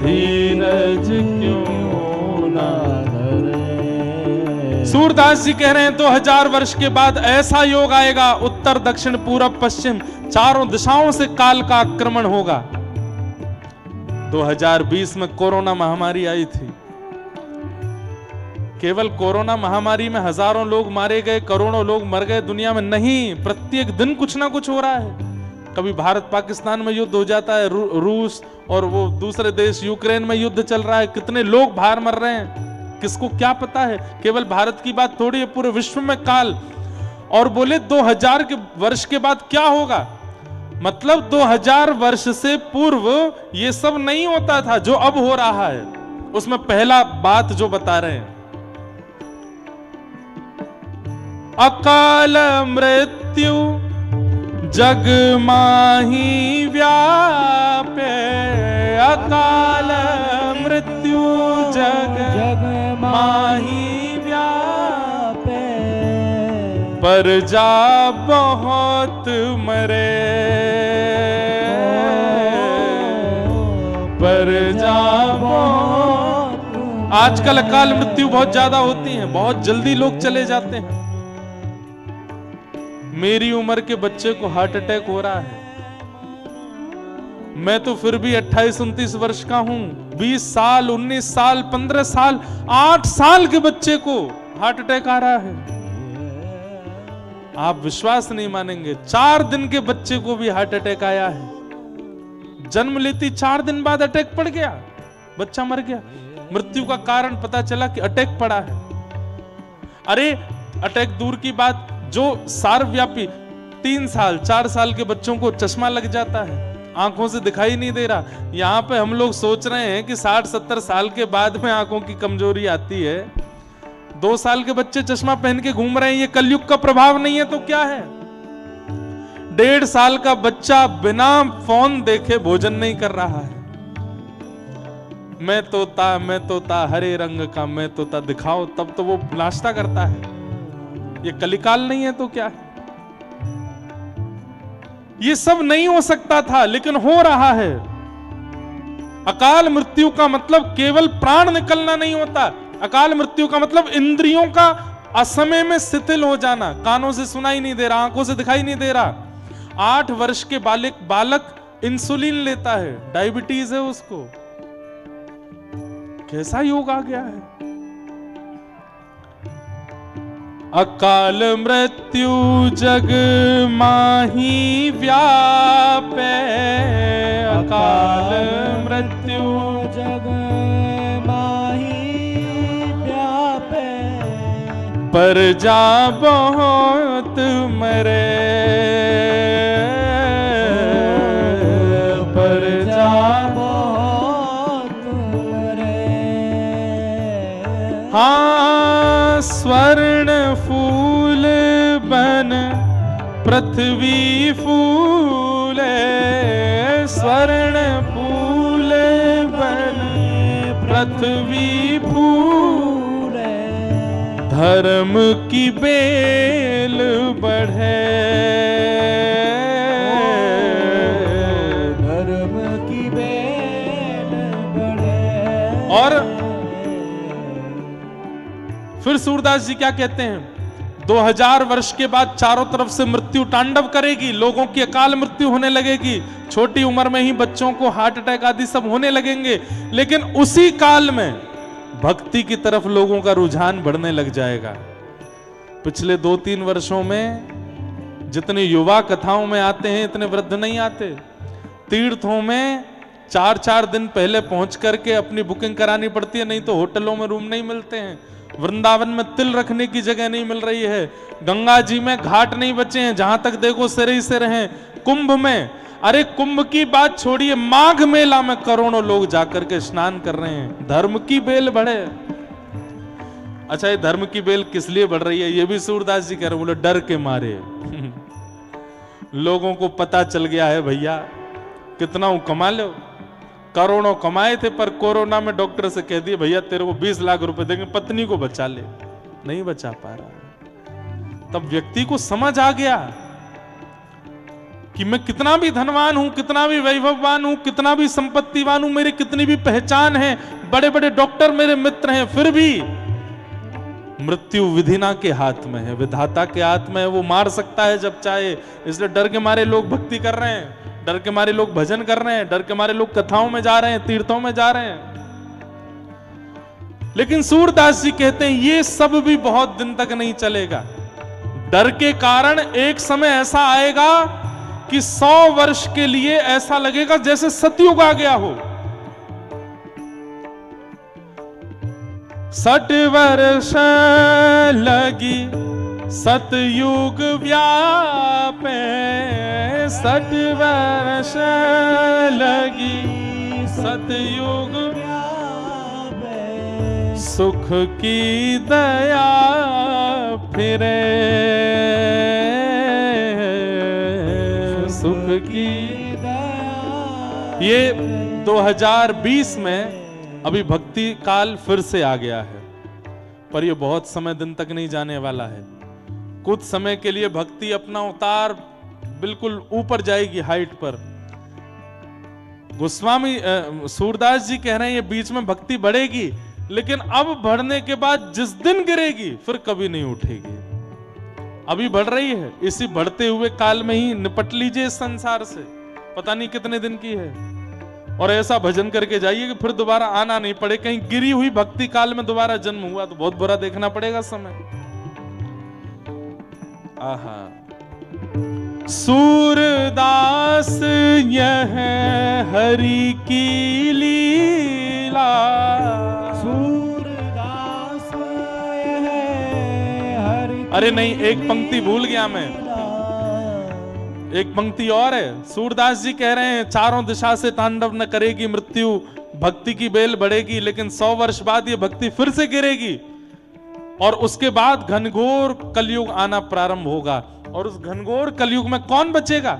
धीरज क्यों ना धरे। सूरदास जी कह रहे हैं 2000 वर्ष के बाद ऐसा योग आएगा, उत्तर दक्षिण पूरब पश्चिम चारों दिशाओं से काल का आक्रमण होगा। 2020 में कोरोना महामारी आई थी। केवल कोरोना महामारी में हजारों लोग मारे गए, करोड़ों लोग मर गए दुनिया में नहीं, प्रत्येक दिन कुछ ना कुछ हो रहा है। कभी भारत पाकिस्तान में युद्ध हो जाता है, रूस और वो दूसरे देश यूक्रेन में युद्ध चल रहा है, कितने लोग बाहर मर रहे हैं, किसको क्या पता है। केवल भारत की बात थोड़ी है, पूरे विश्व में काल। और बोले 2000 के वर्ष के बाद क्या होगा? मतलब 2000 वर्ष से पूर्व ये सब नहीं होता था जो अब हो रहा है। उसमें पहला बात जो बता रहे हैं, अकाल मृत्यु जग माही व्यापे, अकाल मृत्यु जग माही व्यापे, पर जा बहुत मरे, पर जा बहुत। आजकल अकाल मृत्यु बहुत ज्यादा होती है, बहुत जल्दी लोग चले जाते हैं। मेरी उम्र के बच्चे को हार्ट अटैक हो रहा है, मैं तो फिर भी 28-29 वर्ष का हूं। 20 साल 19 साल 15 साल 8 साल के बच्चे को हार्ट अटैक आ रहा है। आप विश्वास नहीं मानेंगे, 4 दिन के बच्चे को भी हार्ट अटैक आया है। जन्म लेती 4 दिन बाद अटैक पड़ गया, बच्चा मर गया। मृत्यु का कारण पता चला कि अटैक पड़ा है। अरे अटैक दूर की बात, जो सार्वव्यापी 3 साल 4 साल के बच्चों को चश्मा लग जाता है, आंखों से दिखाई नहीं दे रहा। यहां पे हम लोग सोच रहे हैं कि 60-70 साल के बाद में आंखों की कमजोरी आती है। 2 साल के बच्चे चश्मा पहन के घूम रहे हैं, ये कलयुग का प्रभाव नहीं है तो क्या है? 1.5 साल का बच्चा बिना फोन देखे भोजन नहीं कर रहा है। मैं तोता हरे रंग का मैं तोता दिखाओ, तब तो वो नाश्ता करता है। ये कलिकाल नहीं है तो क्या है? ये सब नहीं हो सकता था लेकिन हो रहा है। अकाल मृत्यु का मतलब केवल प्राण निकलना नहीं होता, अकाल मृत्यु का मतलब इंद्रियों का असमय में शिथिल हो जाना। कानों से सुनाई नहीं दे रहा, आंखों से दिखाई नहीं दे रहा। 8 वर्ष के बालक इंसुलिन लेता है, डायबिटीज है उसको। कैसा योग आ गया है? अकाल मृत्यु जग माही व्यापे, अकाल मृत्यु जग माही व्यापे, पर जा बहुत मरे, पर जा बहुत मरे। हाँ स्वर्ण फूल बन पृथ्वी फूले, स्वर्ण फूल बन पृथ्वी फूले, धर्म की बेल बढ़े, धर्म की बेल बढ़े। और फिर सूरदास जी क्या कहते हैं? 2000 वर्ष के बाद चारों तरफ से मृत्यु तांडव करेगी, लोगों की अकाल मृत्यु होने लगेगी, छोटी उम्र में ही बच्चों को हार्ट अटैक आदि सब होने लगेंगे। लेकिन उसी काल में भक्ति की तरफ लोगों का रुझान बढ़ने लग जाएगा। पिछले 2-3 वर्षों में जितने युवा कथाओं में आते हैं इतने वृद्ध नहीं आते। तीर्थों में 4-4 दिन पहले पहुंच करके अपनी बुकिंग करानी पड़ती है, नहीं तो होटलों में रूम नहीं मिलते हैं। वृंदावन में तिल रखने की जगह नहीं मिल रही है। गंगा जी में घाट नहीं बचे हैं, जहां तक देखो सिर ही सिर हैं। कुंभ में, अरे कुंभ की बात छोड़िए, माघ मेला में करोड़ों लोग जाकर के स्नान कर रहे हैं। धर्म की बेल बढ़े। अच्छा, ये धर्म की बेल किस लिए बढ़ रही है? ये भी सूरदास जी कह रहे, बोले डर के मारे। लोगों को पता चल गया है भैया कितना कमा लो, करोड़ों कमाए थे, पर कोरोना में डॉक्टर से कह दिए भैया तेरे को 20 लाख रुपए देंगे, पत्नी को बचा ले। नहीं बचा पा रहा। तब व्यक्ति को समझ आ गया कि मैं कितना भी धनवान हूं, कितना भी वैभववान हूं, कितना भी संपत्तिवान हूं, मेरी कितनी भी पहचान है, बड़े बड़े डॉक्टर मेरे मित्र हैं, फिर भी मृत्यु विधिना के हाथ में है, विधाता के हाथ में है। वो मार सकता है जब चाहे। इसलिए डर के मारे लोग भक्ति कर रहे हैं, डर के मारे लोग भजन कर रहे हैं, डर के मारे लोग कथाओं में जा रहे हैं, तीर्थों में जा रहे हैं। लेकिन सूरदास जी कहते हैं ये सब भी बहुत दिन तक नहीं चलेगा। डर के कारण एक समय ऐसा आएगा कि 100 वर्ष के लिए ऐसा लगेगा जैसे सतयुग आ गया हो। 60 वर्ष लगी सतयुग व्यापे, 60 वर्ष लगी सतयुग व्यापे, सुख की दया फिरे, सुख की दया। ये 2020 में अभी भक्ति काल फिर से आ गया है, पर यह बहुत समय दिन तक नहीं जाने वाला है। कुछ समय के लिए भक्ति अपना उतार बिल्कुल ऊपर जाएगी, हाइट पर। गोस्वामी सूरदास जी कह रहे हैं ये बीच में भक्ति बढ़ेगी, लेकिन अब बढ़ने के बाद जिस दिन गिरेगी फिर कभी नहीं उठेगी। अभी बढ़ रही है, इसी बढ़ते हुए काल में ही निपट लीजिए इस संसार से। पता नहीं कितने दिन की है, और ऐसा भजन करके जाइए कि फिर दोबारा आना नहीं पड़े। कहीं गिरी हुई भक्ति काल में दोबारा जन्म हुआ तो बहुत बुरा देखना पड़ेगा समय। आहा, सूरदास यह हरि की लीला, सूरदास यह हरि। अरे नहीं, एक पंक्ति भूल गया मैं, एक पंक्ति और है। सूरदास जी कह रहे हैं चारों दिशा से तांडव न करेगी मृत्यु, भक्ति की बेल बढ़ेगी, लेकिन 100 वर्ष बाद ये भक्ति फिर से गिरेगी, और उसके बाद घनघोर कलयुग आना प्रारंभ होगा। और उस घनघोर कलयुग में कौन बचेगा?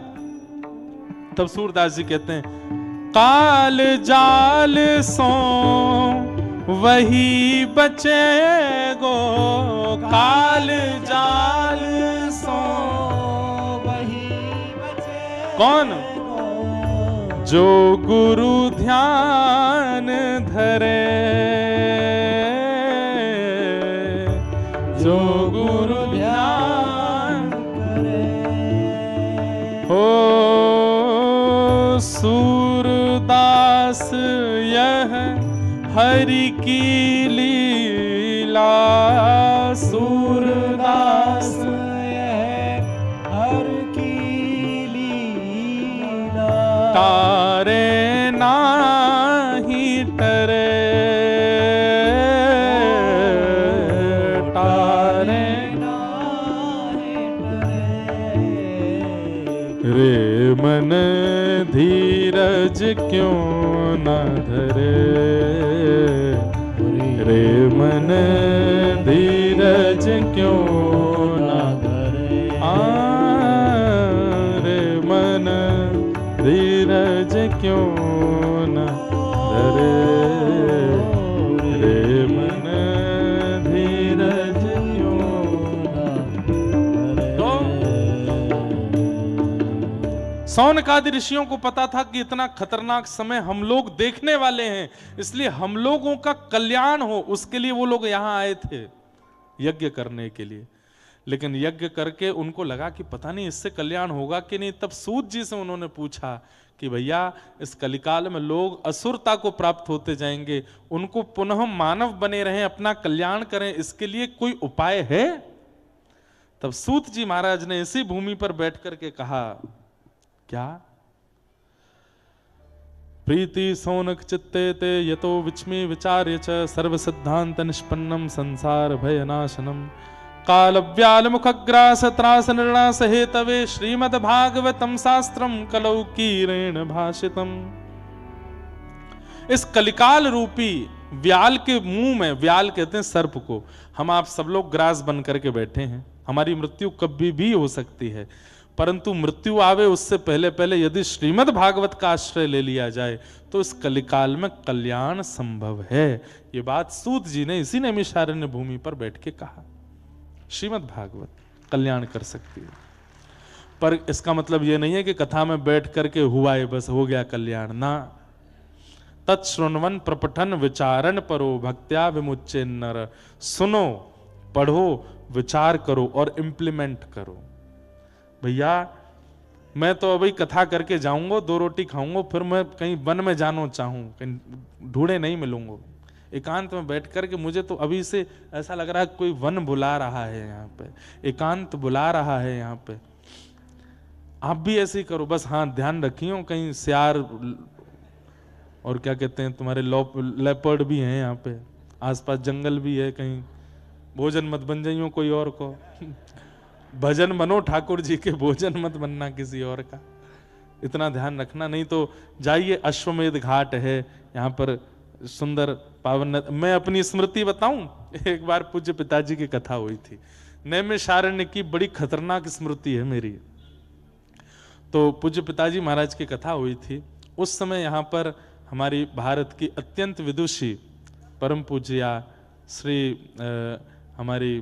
तब सूरदास जी कहते हैं काल जाल सो वही बचेगो, काल जाल सो वही बचे। कौन? जो गुरु ध्यान धरे, जो गुरु ध्यान हो। सूरदास यह हरि की लीला, सूरदास यह हरि की लीला। तारे नाही टरे, तारे रे मन धीरज क्यों न धरे, रे मन धीरज क्यों न धरे, रे मन धीरज क्यों न धरे, रे मन धीरज क्यों न धरे। सौनकादि ऋषियों को पता था कि इतना खतरनाक समय हम लोग देखने वाले हैं, इसलिए हम लोगों का कल्याण हो उसके लिए वो लोग यहां आए थे यज्ञ करने के लिए। लेकिन यज्ञ करके उनको लगा कि पता नहीं इससे कल्याण होगा कि नहीं। तब सूत जी से उन्होंने पूछा कि भैया इस कलिकाल में लोग असुरता को प्राप्त होते जाएंगे, उनको पुनः मानव बने रहें, अपना कल्याण करें, इसके लिए कोई उपाय है? तब सूत जी महाराज ने इसी भूमि पर बैठ करके कहा, क्या? प्रीति सौनक चित्ते ते यतो विच्मी विचार्य च सर्व सिद्धांत निष्पन्नम संसार भय नाशनम काल व्याल मुखग्रास त्रास निर्णास हेतवे श्रीमद् भागवतम शास्त्रम कलौकीरेण भाषितम। इस कलिकाल रूपी व्याल के मुंह में, व्याल कहते हैं सर्प को, हम आप सब लोग ग्रास बन करके बैठे हैं। हमारी मृत्यु कभी भी हो सकती है, परंतु मृत्यु आवे उससे पहले पहले यदि श्रीमद् भागवत का आश्रय ले लिया जाए तो इस कलिकाल में कल्याण संभव है। ये बात सूत जी ने इसी नैमिषारण्य भूमि पर बैठ के कहा। श्रीमद् भागवत कल्याण कर सकती है, पर इसका मतलब यह नहीं है कि कथा में बैठ करके हुआ है बस हो गया कल्याण ना। तत्श्रुण्वन प्रपठन विचारण परो भक्त्या विमुच्चे नर। सुनो, पढ़ो, विचार करो और इंप्लीमेंट करो। भैया मैं तो अभी कथा करके जाऊंगा, 2 रोटी खाऊंगा, फिर मैं कहीं वन में जाना चाहूं, कहीं ढूंढे नहीं मिलूंगा, एकांत में बैठ करके मुझे तो अभी से ऐसा लग रहा है कोई वन बुला रहा है यहाँ पे, एकांत बुला रहा है यहाँ पे। आप भी ऐसे ही करो बस। हाँ, ध्यान रखियो कहीं सियार और क्या कहते हैं तुम्हारे लेपर्ड भी हैं यहाँ पे, आसपास जंगल भी है, कहीं भोजन मत बन जाइयो कोई और को। भजन बनो ठाकुर जी के, भोजन मत बनना किसी और का, इतना ध्यान रखना। नहीं तो जाइए, अश्वमेध घाट है यहाँ पर, सुंदर पावन। मैं अपनी स्मृति बताऊं, एक बार पूज्य पिताजी की कथा हुई थी, नैमिषारण्य की बड़ी खतरनाक स्मृति है मेरी। तो पूज्य पिताजी महाराज की कथा हुई थी, उस समय यहाँ पर हमारी भारत की अत्यंत विदुषी परम पूज्या श्री हमारी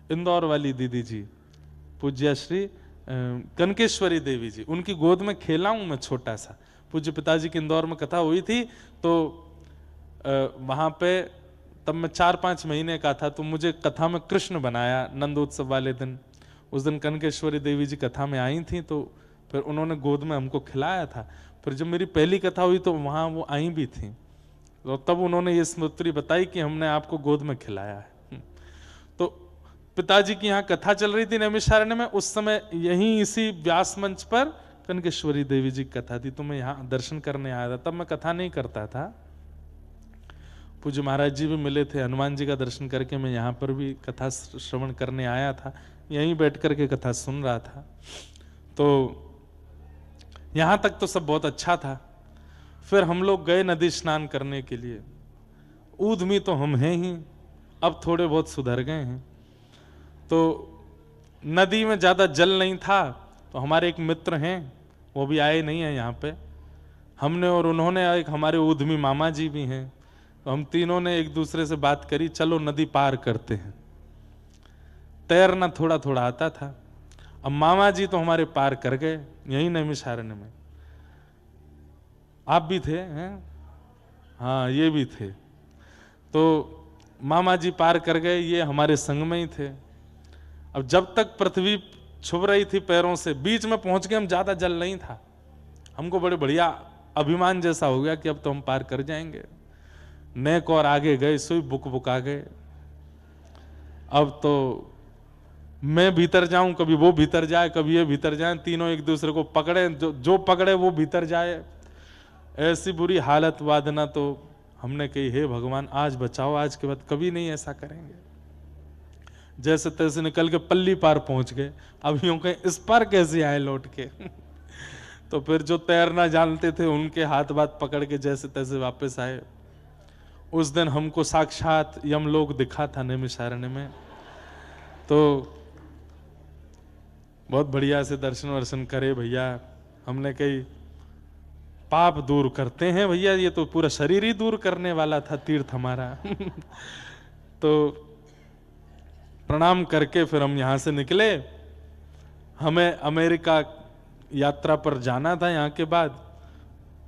इंदौर वाली दीदी जी, पूज्या श्री कनकेश्वरी देवी जी, उनकी गोद में खेला हूं मैं छोटा सा। पूज्य पिताजी की इंदौर में कथा हुई थी, तो वहां पे तब मैं 4-5 महीने का था, तो मुझे कथा में कृष्ण बनाया नंदोत्सव वाले दिन। उस दिन कनकेश्वरी देवी जी कथा में आई थी, तो फिर उन्होंने गोद में हमको खिलाया था। फिर जब मेरी पहली कथा हुई तो वहां वो आई भी थी, तो तब उन्होंने ये स्मृति बताई कि हमने आपको गोद में खिलाया है। तो पिताजी की यहाँ कथा चल रही थी नैमिषारण्य में, उस समय यहीं इसी व्यास मंच पर कनकेश्वरी देवी जी की कथा थी, तो मैं यहाँ दर्शन करने आया था। तब मैं कथा नहीं करता था, पूज्य महाराज जी भी मिले थे, हनुमान जी का दर्शन करके मैं यहाँ पर भी कथा श्रवण करने आया था, यहीं बैठ करके कथा सुन रहा था। तो यहाँ तक तो सब बहुत अच्छा था। फिर हम लोग गए नदी स्नान करने के लिए। ऊधमी तो हम हैं ही, अब थोड़े बहुत सुधर गए हैं। तो नदी में ज्यादा जल नहीं था, तो हमारे एक मित्र हैं, वो भी आए नहीं है यहाँ पे। हमने और उन्होंने, एक हमारे ऊधमी मामा जी भी हैं, तो हम तीनों ने एक दूसरे से बात करी, चलो नदी पार करते हैं। तैरना थोड़ा थोड़ा आता था। अब मामा जी तो हमारे पार कर गए यही नैमिषारण्य में। आप भी थे हैं? हाँ, ये भी थे। तो मामा जी पार कर गए, ये हमारे संग में ही थे। अब जब तक पृथ्वी छुप रही थी पैरों से, बीच में पहुंच गए हम, ज्यादा जल नहीं था, हमको बड़े बढ़िया अभिमान जैसा हो गया कि अब तो हम पार कर जाएंगे। नेक और आगे गए, सुई बुक बुक आ गए। अब तो मैं भीतर जाऊं, कभी वो भीतर जाए, कभी ये भीतर जाए, तीनों एक दूसरे को पकड़े, जो पकड़े वो भीतर जाए। ऐसी बुरी हालत वादना, तो हमने कही हे भगवान आज बचाओ, आज के बाद कभी नहीं ऐसा करेंगे। जैसे तैसे निकल के पल्ली पार पहुंच गए। अब यूं कहें इस पार कैसे आए लौट के। तो फिर जो तैरना जानते थे उनके हाथ बात पकड़ के जैसे तैसे वापस आए। उस दिन हमको साक्षात यमलोक दिखा था नैमिषारण्य में। तो बहुत बढ़िया से दर्शन वर्शन करे भैया। हमने कही पाप दूर करते हैं भैया, ये तो पूरा शरीर ही दूर करने वाला था तीर्थ हमारा। तो प्रणाम करके फिर हम यहां से निकले। हमें अमेरिका यात्रा पर जाना था यहाँ के बाद।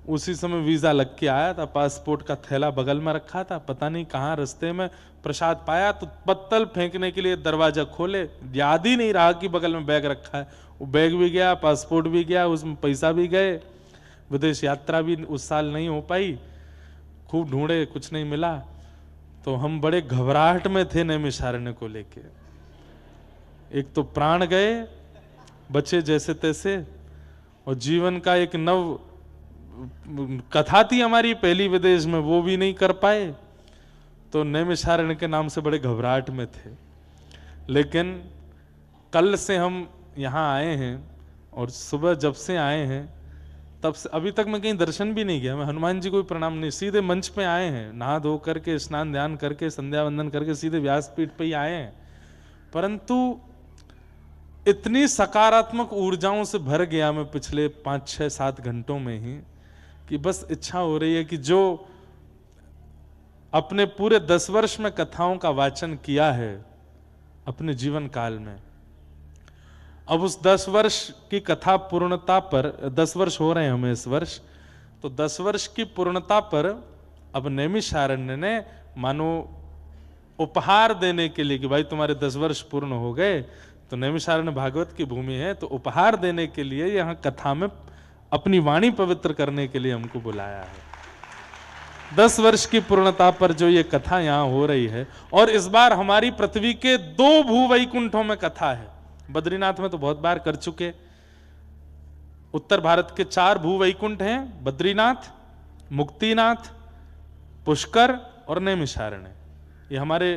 उसी समय वीजा लग के आया था, पासपोर्ट का थैला बगल में रखा था, पता नहीं कहाँ रास्ते में प्रसाद पाया तो पत्तल फेंकने के लिए दरवाजा खोले, याद ही नहीं रहा कि बगल में बैग रखा है। वो बैग भी गया, पासपोर्ट भी गया, उसमें पैसा भी गए, विदेश यात्रा भी उस साल नहीं हो पाई। खूब ढूंढे, कुछ नहीं मिला, तो हम बड़े घबराहट में थे नैमिषारण्य को लेके। एक तो प्राण गए, बचे जैसे तैसे, और जीवन का एक नव कथा थी हमारी पहली विदेश में, वो भी नहीं कर पाए। तो नैमिषारण्य के नाम से बड़े घबराहट में थे। लेकिन कल से हम यहाँ आए हैं, और सुबह जब से आए हैं तब से अभी तक मैं कहीं दर्शन भी नहीं किया। मैं हनुमान जी को भी प्रणाम नहीं, सीधे मंच पे आए हैं, नहा धो करके, स्नान ध्यान करके, संध्या वंदन करके सीधे व्यासपीठ पे ही आए हैं। परंतु इतनी सकारात्मक ऊर्जाओं से भर गया मैं पिछले 5, 6, 7 घंटों में ही, कि बस इच्छा हो रही है कि जो अपने पूरे 10 वर्ष में कथाओं का वाचन किया है अपने जीवन काल में, अब उस 10 वर्ष की कथा पूर्णता पर, 10 वर्ष हो रहे हैं हमें इस वर्ष, तो 10 वर्ष की पूर्णता पर अब नैमिषारण्य ने मानो उपहार देने के लिए कि भाई तुम्हारे 10 वर्ष पूर्ण हो गए, तो नैमिषारण्य भागवत की भूमि है, तो उपहार देने के लिए यहाँ कथा में अपनी वाणी पवित्र करने के लिए हमको बुलाया है। 10 वर्ष की पूर्णता पर जो ये कथा यहाँ हो रही है, और इस बार हमारी पृथ्वी के 2 भूवैकुंठों में कथा है। बद्रीनाथ में तो बहुत बार कर चुके। उत्तर भारत के 4 भूवैकुंठ हैं, बद्रीनाथ, मुक्तिनाथ, पुष्कर और नैमिषारण्य। ये हमारे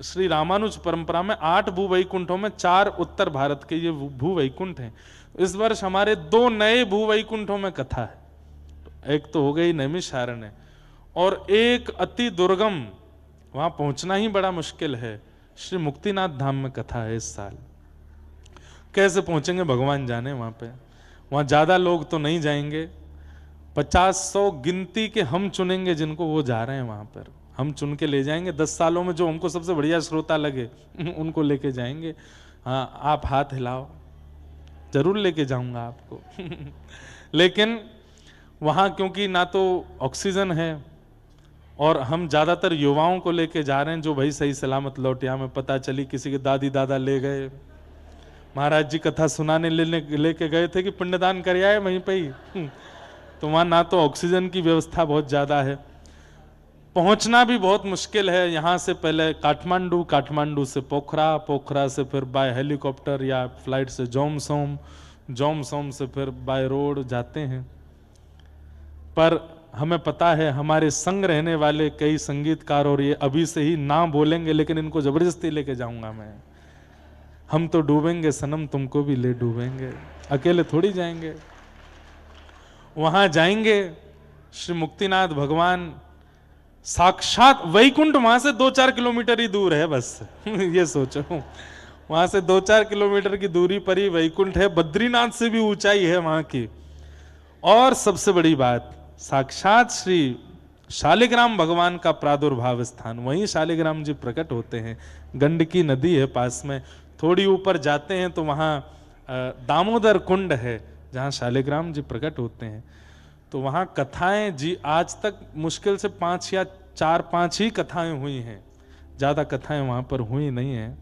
श्री रामानुज परंपरा में 8 भूवैकुंठों में 4 उत्तर भारत के ये भूवैकुंठ हैं। इस वर्ष हमारे 2 नए भूवैकुंठों में कथा है। एक तो हो गई नैमिषारण्य, और एक अति दुर्गम, वहां पहुंचना ही बड़ा मुश्किल है, श्री मुक्तिनाथ धाम में कथा है इस साल। कैसे पहुंचेंगे भगवान जाने वहां पे। वहां ज्यादा लोग तो नहीं जाएंगे, 50-100 गिनती के हम चुनेंगे जिनको, वो जा रहे हैं वहां पर। हम चुन के ले जाएंगे, 10 सालों में जो हमको सबसे बढ़िया श्रोता लगे उनको लेके जाएंगे। हाँ, आप हाथ हिलाओ, जरूर लेके जाऊंगा आपको लेकिन वहां क्योंकि ना तो ऑक्सीजन है, और हम ज्यादातर युवाओं को लेके जा रहे हैं जो भाई सही सलामत लौटे। हमें पता चली किसी के दादी दादा ले गए, महाराज जी कथा सुनाने लेके गए थे कि पिंडदान कर आए वहीं पे ही तो वहां ना तो ऑक्सीजन की व्यवस्था बहुत ज्यादा है, पहुंचना भी बहुत मुश्किल है। यहाँ से पहले काठमांडू, काठमांडू से पोखरा, पोखरा से फिर बाय हेलीकॉप्टर या फ्लाइट से जोमसोम, जोमसोम से फिर बाय रोड जाते हैं। पर हमें पता है हमारे संग रहने वाले कई संगीतकार और ये अभी से ही ना बोलेंगे, लेकिन इनको जबरदस्ती लेके जाऊंगा मैं। हम तो डूबेंगे सनम, तुमको भी ले डूबेंगे, अकेले थोड़ी जाएंगे। वहां जाएंगे, श्री मुक्तिनाथ भगवान साक्षात वैकुंठ वहां से 2-4 किलोमीटर ही दूर है बस ये सोचो, वहां से 2-4 किलोमीटर की दूरी पर ही वैकुंठ है। बद्रीनाथ से भी ऊंचाई है वहां की। और सबसे बड़ी बात, साक्षात श्री शालिग्राम भगवान का प्रादुर्भाव स्थान, वहीं शालिग्राम जी प्रकट होते हैं। गंडकी नदी है पास में, थोड़ी ऊपर जाते हैं तो वहां दामोदर कुंड है जहां शालिग्राम जी प्रकट होते हैं। तो वहां कथाएं जी आज तक मुश्किल से 5 या 4-5 ही कथाएं हुई हैं, ज्यादा कथाएं वहां पर हुई नहीं है।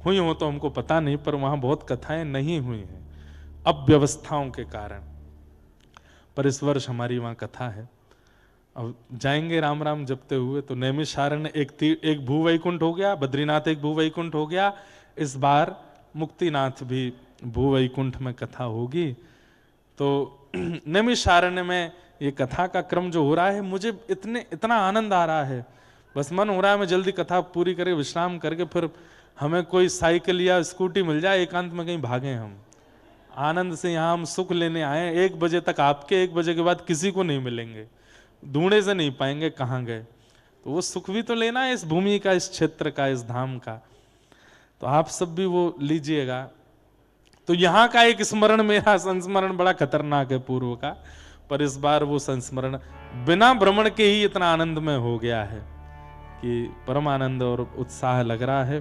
हुई हो तो हमको पता नहीं, पर वहां बहुत कथाएं नहीं हुई हैं अव्यवस्थाओं के कारण। पर इस वर्ष हमारी वहां कथा है। अब जाएंगे राम राम जपते हुए। तो नैमिषारण्य एक भूवैकुंठ हो गया, बद्रीनाथ एक भूवैकुंठ हो गया, इस बार मुक्तिनाथ भी भूवैकुंठ में कथा होगी। तो नैमिषारण्य में ये कथा का क्रम जो हो रहा है, मुझे इतना आनंद आ रहा है, बस मन हो रहा है मैं जल्दी कथा पूरी करके विश्राम करके फिर हमें कोई साइकिल या स्कूटी मिल जाए, एकांत में कहीं भागें हम। आनंद से यहाँ हम सुख लेने आए। 1 बजे तक आपके, 1 बजे के बाद किसी को नहीं मिलेंगे, ढूंढे से नहीं पाएंगे कहाँ गए। तो वो सुख भी तो लेना है इस भूमि का, इस क्षेत्र का, इस धाम का। तो आप सब भी वो लीजिएगा। तो यहाँ का एक स्मरण, मेरा संस्मरण बड़ा खतरनाक है पूर्व का, पर इस बार वो संस्मरण बिना भ्रमण के ही इतना आनंद में हो गया है कि परम आनंद और उत्साह लग रहा है।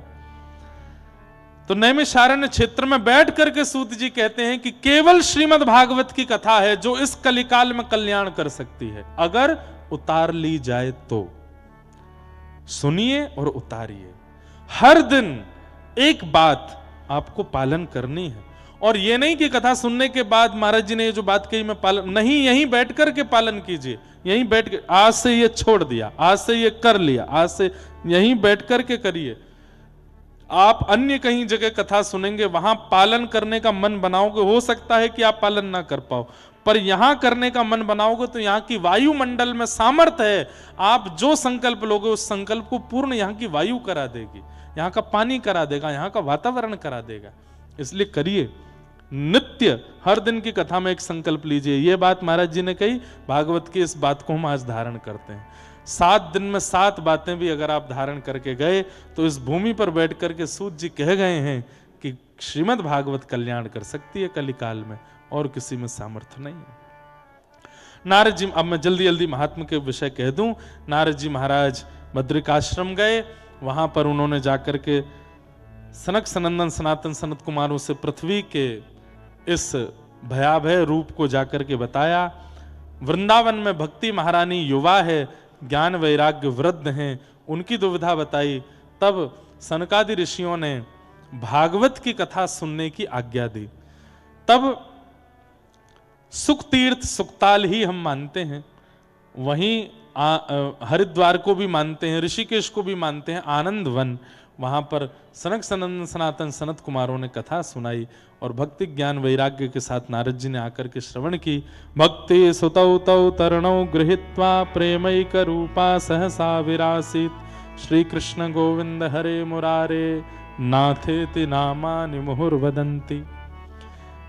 तो नैमिषारण्य क्षेत्र में बैठ करके सूत जी कहते हैं कि केवल श्रीमद् भागवत की कथा है जो इस कलिकाल में कल्याण कर सकती है, अगर उतार ली जाए तो। सुनिए और उतारिए। हर दिन एक बात आपको पालन करनी है, और ये नहीं कि कथा सुनने के बाद महाराज जी ने ये जो बात कही मैं पालन नहीं, यहीं बैठ करके पालन कीजिए। यहीं बैठ के आज से ये छोड़ दिया, आज से ये कर लिया, आज से यहीं बैठ करके करिए। आप अन्य कहीं जगह कथा सुनेंगे, वहां पालन करने का मन बनाओगे, हो सकता है कि आप पालन ना कर पाओ, पर यहां करने का मन बनाओगे तो यहाँ की वायुमंडल में सामर्थ्य है। आप जो संकल्प लोगे उस संकल्प को पूर्ण यहाँ की वायु करा देगी, यहाँ का पानी करा देगा, यहाँ का वातावरण करा देगा। इसलिए करिए। नित्य हर दिन की कथा में एक संकल्प लीजिए। यह बात महाराज जी ने कही, भागवत की इस बात को हम आज धारण करते हैं। 7 दिन में 7 बातें भी अगर आप धारण करके गए तो इस भूमि पर बैठ करके सूत जी कह गए हैं कि श्रीमद् भागवत कल्याण कर सकती है कलिकाल में, और किसी में सामर्थ्य नहीं है। नारद जी, अब मैं जल्दी जल्दी महात्मा के विषय कह दूं। नारद जी महाराज बद्रिकाश्रम गए, वहां पर उन्होंने जाकर के सनक सनंदन सनातन सनत कुमारों से पृथ्वी के इस भयाभय रूप को जाकर के बताया। वृंदावन में भक्ति महारानी युवा है, ज्ञान वैराग्य वृद्ध हैं, उनकी दुविधा बताई। तब सनकादि ऋषियों ने भागवत की कथा सुनने की आज्ञा दी। तब सुख तीर्थ सुखताल ही हम मानते हैं, वहीं हरिद्वार को भी मानते हैं, ऋषिकेश को भी मानते हैं, आनंद वन, वहां पर सनक सनंदन सनातन सनत कुमारों ने कथा सुनाई और भक्ति ज्ञान वैराग्य के साथ नारद जी ने आकर के श्रवण की। भक्ति सुतौ तौ तरणौ गृहीत्वा प्रेमैक रूपा सहसा विरासीत श्री कृष्ण गोविंद हरे मुरारे नाथेति नामानि मुहुर्वदन्ति।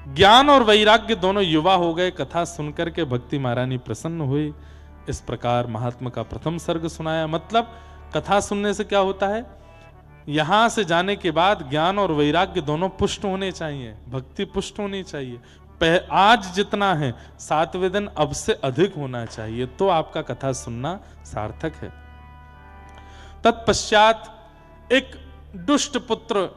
ज्ञान और वैराग्य दोनों युवा हो गए। कथा सुनकर के भक्ति महारानी प्रसन्न हुई। इस प्रकार महात्मा का प्रथम सर्ग सुनाया। मतलब कथा सुनने से क्या होता है, यहां से जाने के बाद ज्ञान और वैराग्य दोनों पुष्ट होने चाहिए, भक्ति पुष्ट होनी चाहिए। आज जितना है 7वें दिन अब से अधिक होना चाहिए, तो आपका कथा सुनना सार्थक है। तत्पश्चात एक दुष्ट पुत्र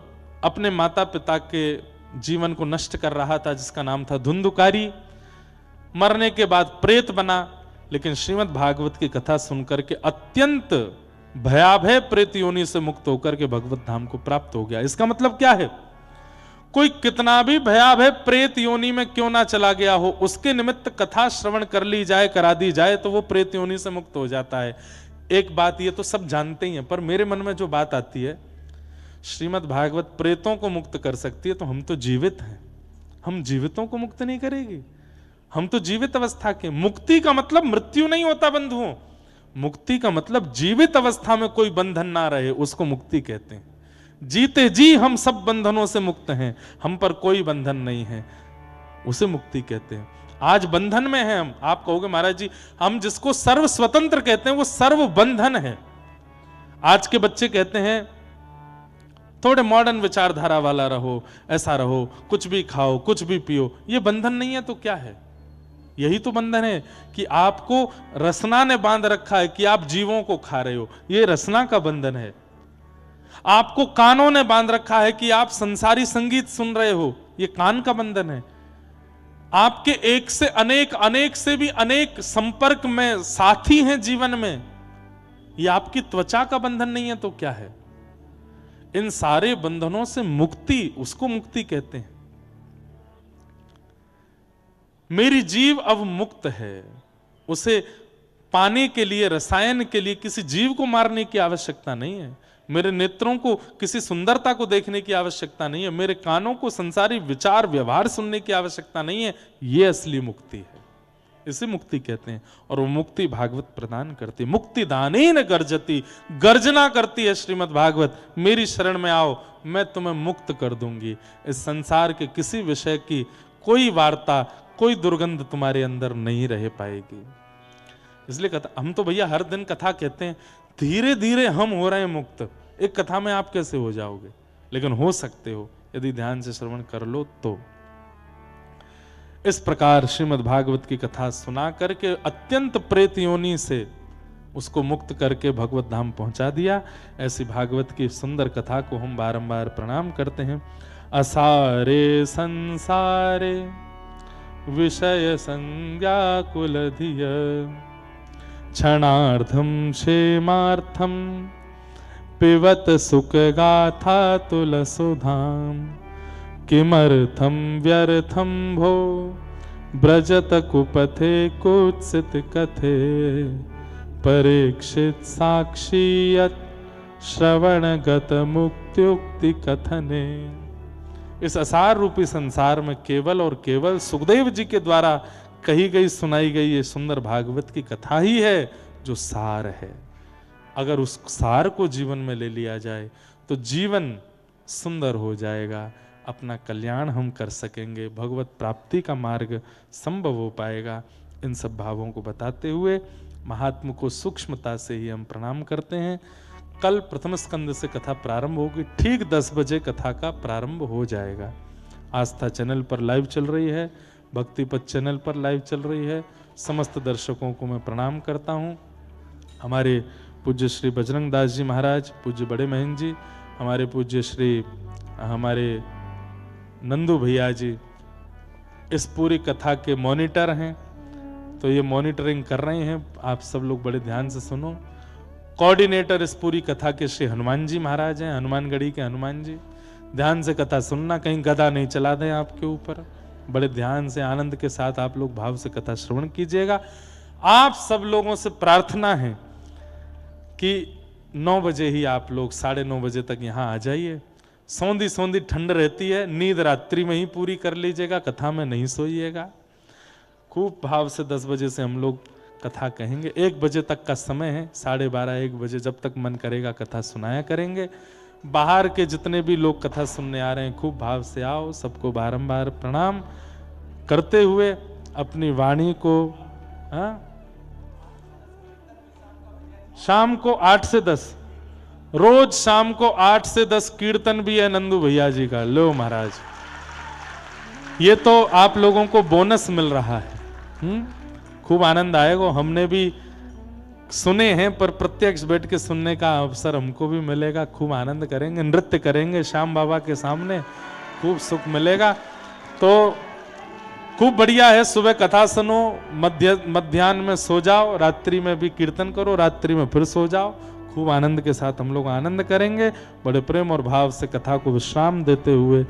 अपने माता पिता के जीवन को नष्ट कर रहा था, जिसका नाम था धुंधुकारी। मरने के बाद प्रेत बना, लेकिन श्रीमद् भागवत की कथा सुनकर के अत्यंत भयाभय प्रेत योनि से मुक्त होकर के भगवत धाम को प्राप्त हो गया। इसका मतलब क्या है, कोई कितना भी भयाभय प्रेत योनि में क्यों ना चला गया हो, उसके निमित्त कथा श्रवण कर ली जाए, करा दी जाए, तो वो प्रेत योनि से मुक्त हो जाता है। एक बात ये तो सब जानते ही हैं, पर मेरे मन में जो बात आती है, श्रीमद् भागवत प्रेतों को मुक्त कर सकती है, तो हम तो जीवित हैं, हम जीवितों को मुक्त नहीं करेगी? हम तो जीवित अवस्था के। मुक्ति का मतलब मृत्यु नहीं होता बंधुओं, मुक्ति का मतलब जीवित अवस्था में कोई बंधन ना रहे, उसको मुक्ति कहते हैं। जीते जी हम सब बंधनों से मुक्त हैं, हम पर कोई बंधन नहीं है, उसे मुक्ति कहते हैं। आज बंधन में हैं हम। आप कहोगे महाराज जी हम जिसको सर्व स्वतंत्र कहते हैं वो सर्व बंधन है। आज के बच्चे कहते हैं थोड़े मॉडर्न विचारधारा वाला रहो, ऐसा रहो, कुछ भी खाओ, कुछ भी पियो। ये बंधन नहीं है तो क्या है? यही तो बंधन है कि आपको रसना ने बांध रखा है कि आप जीवों को खा रहे हो, ये रसना का बंधन है। आपको कानों ने बांध रखा है कि आप संसारी संगीत सुन रहे हो, ये कान का बंधन है। आपके एक से अनेक, अनेक से भी अनेक संपर्क में साथी हैं जीवन में, ये आपकी त्वचा का बंधन नहीं है तो क्या है? इन सारे बंधनों से मुक्ति, उसको मुक्ति कहते हैं। मेरी जीव अब मुक्त है, उसे पाने के लिए, रसायन के लिए किसी जीव को मारने की आवश्यकता नहीं है। मेरे नेत्रों को किसी सुंदरता को देखने की आवश्यकता नहीं है, मेरे कानों को संसारी विचार व्यवहार सुनने की आवश्यकता नहीं है। ये असली मुक्ति है, इसे मुक्ति कहते हैं। और वो मुक्ति भागवत प्रदान करती है। मुक्ति दानेन गर्जती, गर्जना करती है श्रीमद् भागवत, मेरी शरण में आओ, मैं तुम्हें मुक्त कर दूंगी। इस संसार के किसी विषय की कोई वार्ता, कोई दुर्गंध तुम्हारे अंदर नहीं रह पाएगी। इसलिए कथा, हम तो भैया हर दिन कथा कहते हैं, धीरे धीरे हम हो रहे हैं मुक्त। एक कथा में आप कैसे हो जाओगे? लेकिन हो सकते हो यदि ध्यान से श्रवण कर लो तो। इस प्रकार श्रीमद् भागवत की कथा सुना करके अत्यंत प्रेत योनि से उसको मुक्त करके भगवत धाम पहुंचा दिया। ऐसी भागवत की सुंदर कथा को हम बारंबार प्रणाम करते हैं। असारे संसारे विषय संज्ञा कुलधिय क्षणार्धम क्षेमार्थम पिबत सुख गाथा तुलसुधाम किमर्थम व्यर्थम भो ब्रजत कुपथे कुत्सित कथे परीक्षित साक्षीयत श्रवणगत मुक्त्युक्ति कथने। इस असार रूपी संसार में केवल और केवल सुखदेव जी के द्वारा कही गई सुनाई गई ये सुंदर भागवत की कथा ही है जो सार है। अगर उस सार को जीवन में ले लिया जाए तो जीवन सुंदर हो जाएगा, अपना कल्याण हम कर सकेंगे, भगवत प्राप्ति का मार्ग संभव हो पाएगा। इन सब भावों को बताते हुए महात्मा को सूक्ष्मता से ही हम प्रणाम करते हैं। कल प्रथम स्कंद से कथा प्रारंभ होगी, ठीक 10 बजे कथा का प्रारंभ हो जाएगा। आस्था चैनल पर लाइव चल रही है, भक्ति पथ चैनल पर लाइव चल रही है। समस्त दर्शकों को मैं प्रणाम करता हूँ। हमारे पूज्य श्री बजरंग दास जी महाराज, पूज्य बड़े महंत जी, हमारे पूज्य श्री हमारे नंदू भैया जी इस पूरी कथा के मॉनिटर हैं, तो ये मॉनिटरिंग कर रहे हैं। आप सब लोग बड़े ध्यान से सुनो। कोऑर्डिनेटर इस पूरी कथा के श्री हनुमान जी महाराज हैं, हनुमानगढ़ी के हनुमान जी। ध्यान से कथा सुनना, कहीं गदा नहीं चला दें आपके ऊपर। बड़े ध्यान से आनंद के साथ आप लोग भाव से कथा श्रवण कीजिएगा। आप सब लोगों से प्रार्थना है कि 9 बजे ही आप लोग 9:30 बजे तक यहाँ आ जाइए। सौंधी सौंधी ठंड रहती है, नींद रात्रि में ही पूरी कर लीजिएगा, कथा में नहीं सोइएगा। खूब भाव से 10 बजे से हम लोग कथा कहेंगे। 1 बजे तक का समय है, 12:30 1 बजे जब तक मन करेगा कथा सुनाया करेंगे। बाहर के जितने भी लोग कथा सुनने आ रहे हैं खूब भाव से आओ। सबको बारंबार प्रणाम करते हुए अपनी वाणी को शाम को 8 से 10 रोज शाम को 8 से 10 कीर्तन भी है नंदू भैया जी का। लो महाराज, ये तो आप लोगों को बोनस मिल रहा है। खूब आनंद आएगा। हमने भी सुने हैं पर प्रत्यक्ष बैठ के सुनने का अवसर हमको भी मिलेगा। खूब आनंद करेंगे, नृत्य करेंगे श्याम बाबा के सामने, खूब सुख मिलेगा। तो खूब बढ़िया है। सुबह कथा सुनो, मध्याह्न में सो जाओ, रात्रि में भी कीर्तन करो, रात्रि में फिर सो जाओ। खूब आनंद के साथ हम लोग आनंद करेंगे। बड़े प्रेम और भाव से कथा को विश्राम देते हुए